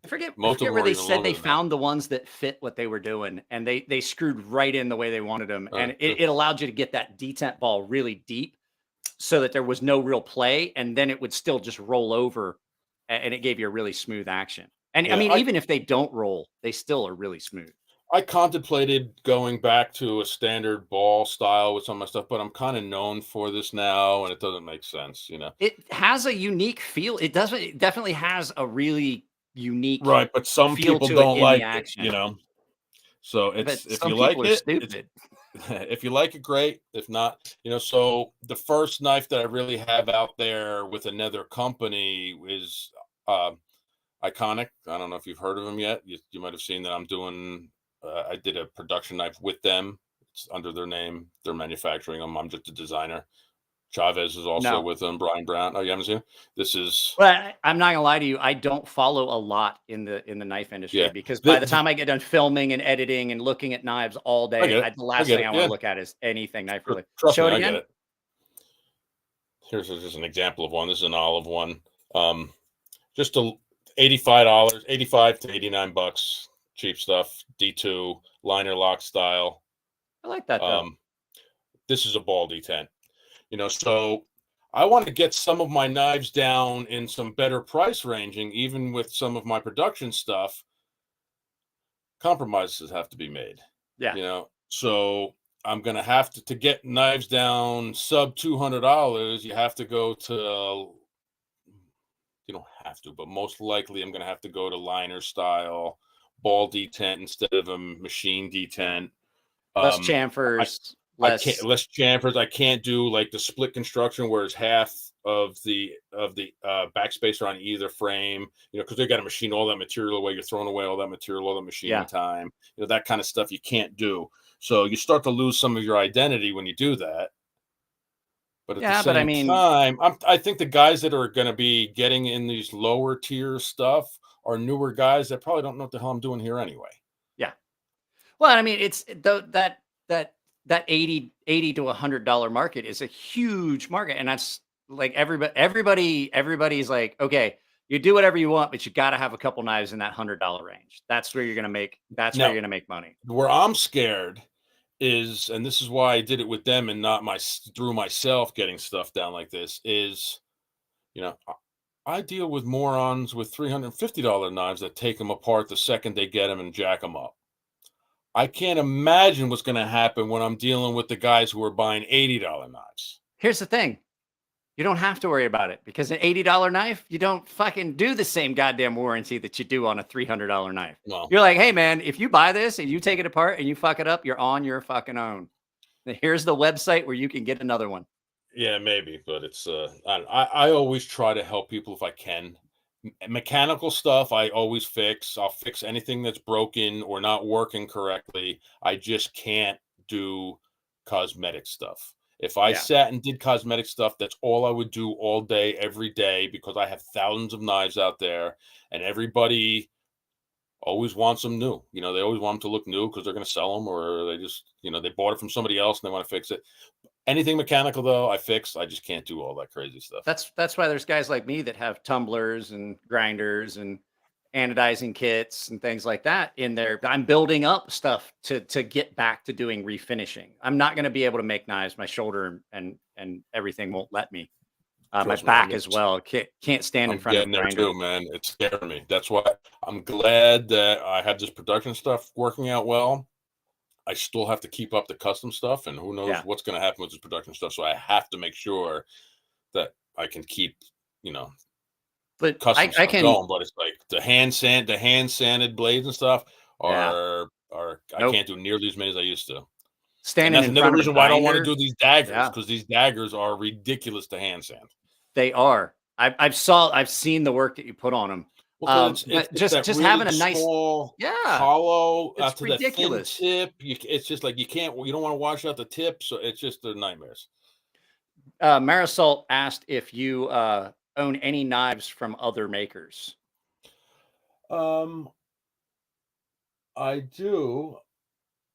I forget where they said they found the ones that fit what they were doing, and they screwed right in the way they wanted them, and it allowed you to get that detent ball really deep, so that there was no real play, and then it would still just roll over. And it gave you a really smooth action. And even if they don't roll, they still are really smooth. I contemplated going back to a standard ball style with some of my stuff, but I'm kind of known for this now, and it doesn't make sense, It has a unique feel. It definitely has a really unique but some people don't like it, So if you like it, if you like it, great. If not, so the first knife that I really have out there with another company is Iconic. I don't know if you've heard of them yet. You might have seen that I'm doing. I did a production knife with them. It's under their name. They're manufacturing them. I'm just a designer. Chavez is also No. with them. Brian Brown. Oh, you haven't seen him? This is But I'm not gonna lie to you, I don't follow a lot in the knife industry yeah. because by the time I get done filming and editing and looking at knives all I day, get it. the I last get thing it. I want Yeah. to look at is anything knife related. Trust Show me, it I get again. it. Here's just an example of one. This is an olive one. Just $85, 85 to 89 bucks. Cheap stuff. D2 liner lock style. I like that though. This is a ball D10. So I want to get some of my knives down in some better price ranging, even with some of my production stuff. Compromises have to be made. Yeah. So I'm gonna have to get knives down sub $200. You have to go to. You don't have to, but most likely I'm gonna have to go to liner style ball D10 instead of a machine D10. Less I chamfers, I less. can't less chamfers. I can't do like the split construction where it's half of the backspacer on either frame. Because they got to machine all that material away. You're throwing away all that material, all the machining time. That kind of stuff you can't do. So you start to lose some of your identity when you do that. But at the same time, I think the guys that are going to be getting in these lower tier stuff are newer guys that probably don't know what the hell I'm doing here anyway. Yeah. Well, I mean, it's that 80 to $100 market is a huge market, and that's like everybody's like, okay, you do whatever you want, but you got to have a couple knives in that $100 range. That's where you're gonna make. That's where you're gonna make money. Where I'm scared is, and this is why I did it with them and not through myself getting stuff down like this is, I deal with morons with $350 knives that take them apart the second they get them and jack them up. I can't imagine what's going to happen when I'm dealing with the guys who are buying $80 knives. Here's the thing. You don't have to worry about it because an $80 knife, you don't fucking do the same goddamn warranty that you do on a $300 knife. No. You're like, hey man, if you buy this and you take it apart and you fuck it up, you're on your fucking own. Here's the website where you can get another one. Yeah, maybe, but it's I always try to help people if I can. Mechanical stuff I always fix. I'll fix anything that's broken or not working correctly. I just can't do cosmetic stuff. If I sat and did cosmetic stuff, that's all I would do all day, every day, because I have thousands of knives out there, and everybody always wants them new. They always want them to look new because they're going to sell them, or they just, they bought it from somebody else and they want to fix it. Anything mechanical, though, I fix. I just can't do all that crazy stuff. That's why there's guys like me that have tumblers and grinders and anodizing kits and things like that in there. I'm building up stuff to get back to doing refinishing. I'm not going to be able to make knives. My shoulder and everything won't let me. My back as well. Can't stand in front of a grinder. Too, man. It's scaring me. That's why I'm glad that I have this production stuff working out well. I still have to keep up the custom stuff, and who knows what's going to happen with this production stuff. So I have to make sure that I can keep, but custom stuff going. But it's like the hand sanded blades and stuff are I can't do nearly as many as I used to. Standing and that's another reason why I don't want to do these daggers, because these daggers are ridiculous to hand sand. They are. I've seen the work that you put on them. Well, it's just really having a nice small, hollow it's to ridiculous. the thin tip. It's just like you don't want to wash out the tip, so it's just the nightmares. Marisol asked if you own any knives from other makers. I do.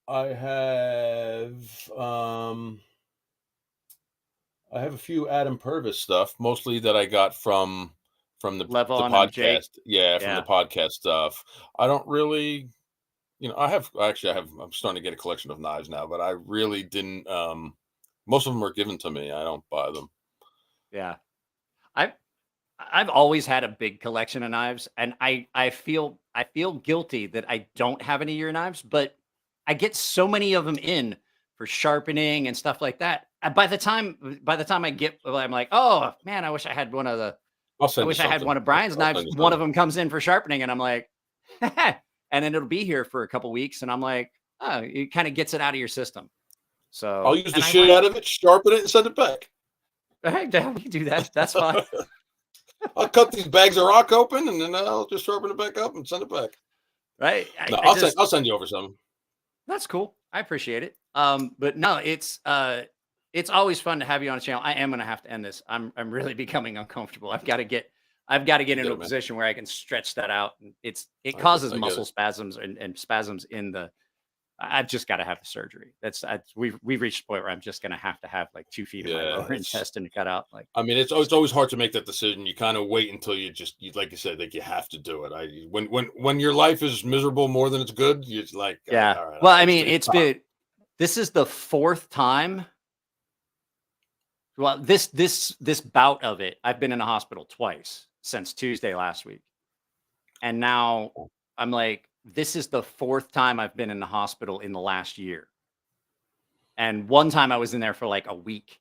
I have a few Adam Purvis stuff, mostly that I got from the podcast. From the podcast stuff. I don't really, I'm starting to get a collection of knives now, but I really didn't. Most of them are given to me. I don't buy them. Yeah. I've always had a big collection of knives, and I feel guilty that I don't have any of your knives, but I get so many of them in for sharpening and stuff like that. By the time I get, I'm like, oh man, I wish I had one of the. I wish I had one of Brian's knives. One of them comes in for sharpening, and I'm like, and then it'll be here for a couple weeks, and I'm like, oh, it kind of gets it out of your system. So I'll use the shit out of it, sharpen it, and send it back. Hey, we can do that. That's fine. I'll cut these bags of rock open, and then I'll just sharpen it back up and send it back. Right? I'll send you over some. That's cool. I appreciate it. But no, it's it's always fun to have you on the channel. I am gonna have to end this. I'm really becoming uncomfortable. I've got to get into a man. position where I can stretch that out. And it I causes get muscle it. spasms and spasms in the. I've just got to have the surgery. We've reached a point where I'm just gonna have to have like 2 feet of my Yeah, lower intestine cut out. Like, I mean, it's always hard to make that decision. You kind of wait until like you said, like you have to do it. When your life is miserable more than it's good, you're like, yeah. all right, Well, I mean, this is the 4th time. Well, this bout of it, I've been in the hospital twice since Tuesday last week. And now I'm like, this is the 4th time I've been in the hospital in the last year. And one time I was in there for like a week.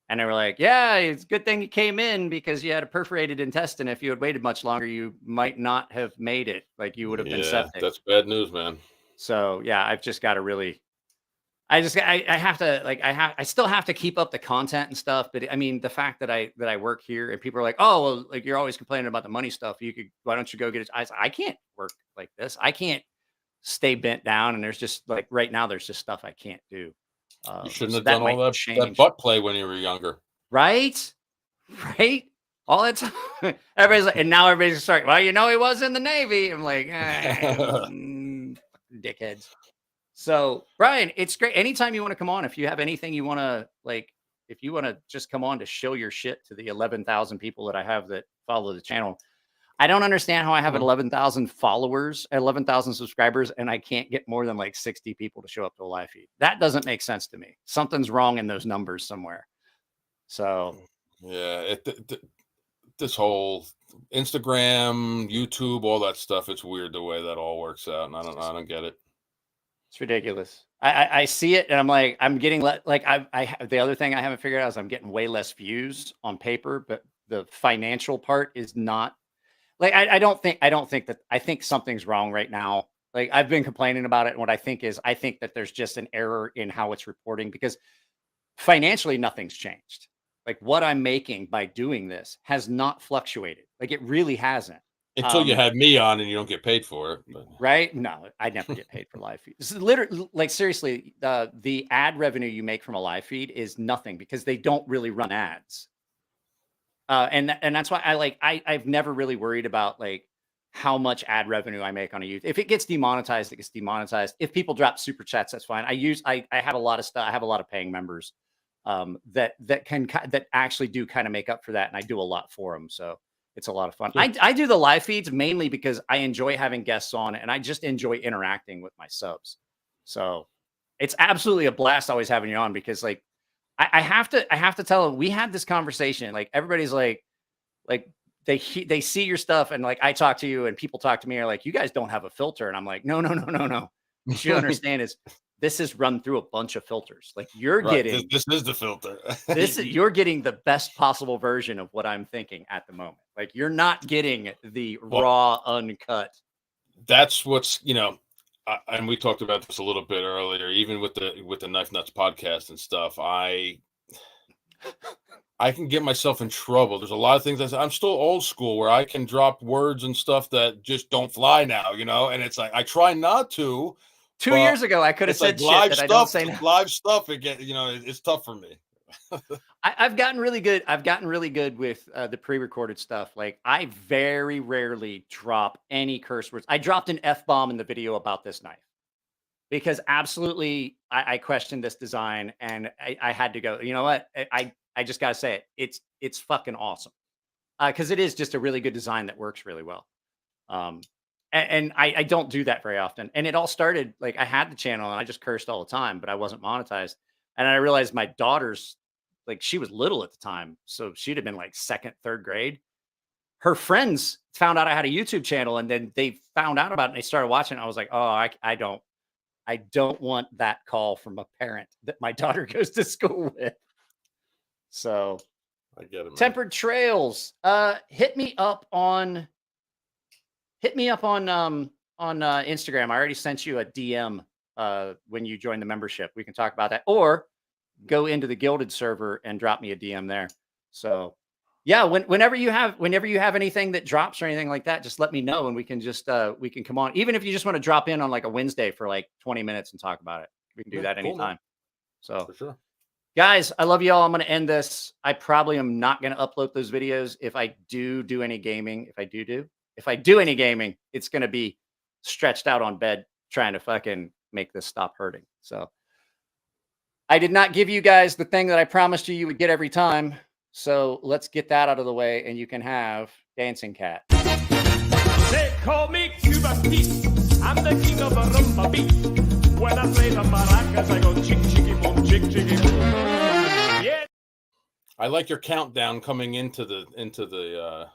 And they were like, yeah, it's a good thing you came in because you had a perforated intestine. If you had waited much longer, you might not have made it. Like you would have been septic. That's bad news, man. So yeah, I've just got to really, I have to like, I still have to keep up the content and stuff. But I mean, the fact that I work here and people are like, oh, well, like you're always complaining about the money stuff. Why don't you go get it? I can't work like this. I can't stay bent down. And there's just like right now, there's just stuff I can't do. You shouldn't So have done all that butt play when you were younger. Right? Right? All that time. Everybody's like, and now everybody's starting, well, he was in the Navy. I'm like, dickheads. So, Brian, it's great. Anytime you want to come on, if you have anything you want to, like, if you want to just come on to show your shit to the 11,000 people that I have that follow the channel. I don't understand how I have 11,000 followers, 11,000 subscribers, and I can't get more than like 60 people to show up to a live feed. That doesn't make sense to me. Something's wrong in those numbers somewhere. So, yeah, this whole Instagram, YouTube, all that stuff, it's weird the way that all works out, and I don't get it. It's ridiculous. I see it, and I'm like, I'm getting the other thing I haven't figured out is I'm getting way less views on paper, but the financial part is not. Like, I don't think that I think something's wrong right now. Like, I've been complaining about it. And what I think that there's just an error in how it's reporting because financially nothing's changed. Like what I'm making by doing this has not fluctuated. Like it really hasn't. Until you had me on and you don't get paid for it. But. Right? No, I never get paid for live feed. This is literally like seriously, the ad revenue you make from a live feed is nothing because they don't really run ads. And that's why I've never really worried about like how much ad revenue I make on a YouTube. If it gets demonetized, it gets demonetized. If people drop super chats, that's fine. I have a lot of stuff. I have a lot of paying members that actually do kind of make up for that, and I do a lot for them. So it's a lot of fun. Yeah. I do the live feeds mainly because I enjoy having guests on, and I just enjoy interacting with my subs. So it's absolutely a blast always having you on because like. I have to tell them we had this conversation. Like everybody's like they see your stuff and like I talk to you and people talk to me are like, you guys don't have a filter. And I'm like, no. What you understand is this is run through a bunch of filters. Like you're getting this is the filter. You're getting the best possible version of what I'm thinking at the moment. Like you're not getting the raw uncut. That's what's and we talked about this a little bit earlier, even with the Knife Nuts podcast and stuff. I can get myself in trouble. There's a lot of things I'm still old school where I can drop words and stuff that just don't fly now, and it's like I try not to. 2 years ago, I could have said like shit that I don't say now. Live stuff, it's tough for me. I've gotten really good. I've gotten really good with the pre-recorded stuff. Like I very rarely drop any curse words. I dropped an F-bomb in the video about this knife because absolutely I questioned this design and I had to go, you know what? I just got to say it. It's fucking awesome. Because it is just a really good design that works really well. And I don't do that very often. And it all started like I had the channel and I just cursed all the time, but I wasn't monetized. And I realized my daughter's like, she was little at the time. So she'd have been like 2nd, 3rd grade. Her friends found out I had a YouTube channel and then they found out about it and they started watching. I was like, oh, I don't want that call from a parent that my daughter goes to school with. So I get it, man. Tempered Trails. Hit me up on Instagram. I already sent you a DM when you join the membership. We can talk about that, or go into the Gilded server and drop me a DM there. So yeah, whenever you have anything that drops or anything like that, just let me know and we can just we can come on. Even if you just want to drop in on like a Wednesday for like 20 minutes and talk about it, we can do that anytime. So for sure. Guys, I love you all. I'm going to end this. I probably am not going to upload those videos. If I do any gaming, if I do any gaming, it's going to be stretched out on bed trying to fucking make this stop hurting. So I did not give you guys the thing that I promised you would get every time. So let's get that out of the way and you can have Dancing Cat. They call me Cuba Pete. I'm the king of a rumba beat. When I play the maracas, I go chick chicky boom, chick chicky boom. Yeah. I like your countdown coming into the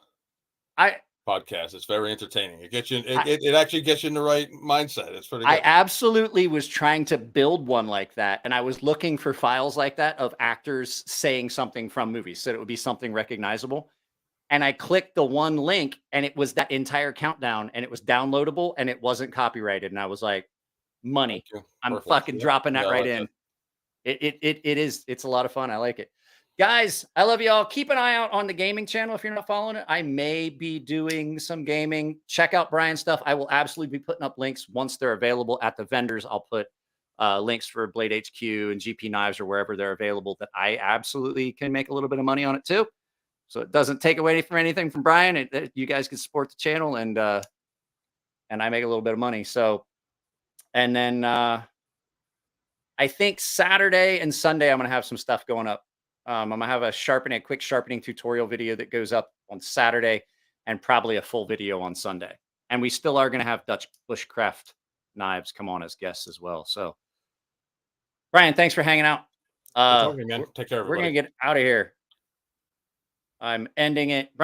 I podcast. It's very entertaining. It gets you. It actually gets you in the right mindset. It's pretty good. I absolutely was trying to build one like that, and I was looking for files like that of actors saying something from movies, so it would be something recognizable. And I clicked the one link, and it was that entire countdown, and it was downloadable, and it wasn't copyrighted. And I was like, money. I'm Perfect. fucking dropping that Yeah, I right like in. It is. It's a lot of fun. I like it. Guys, I love you all. Keep an eye out on the gaming channel if you're not following it. I may be doing some gaming. Check out Brian's stuff. I will absolutely be putting up links once they're available at the vendors. I'll put links for Blade HQ and GP Knives or wherever they're available that I absolutely can make a little bit of money on it too. So it doesn't take away from anything from Brian. You guys can support the channel and I make a little bit of money. So, and then I think Saturday and Sunday, I'm going to have some stuff going up. I'm going to have a quick sharpening tutorial video that goes up on Saturday and probably a full video on Sunday. And we still are going to have Dutch Bushcraft Knives come on as guests as well. So, Brian, thanks for hanging out. Good talking, man. Take care, everybody. We're going to get out of here. I'm ending it. Brian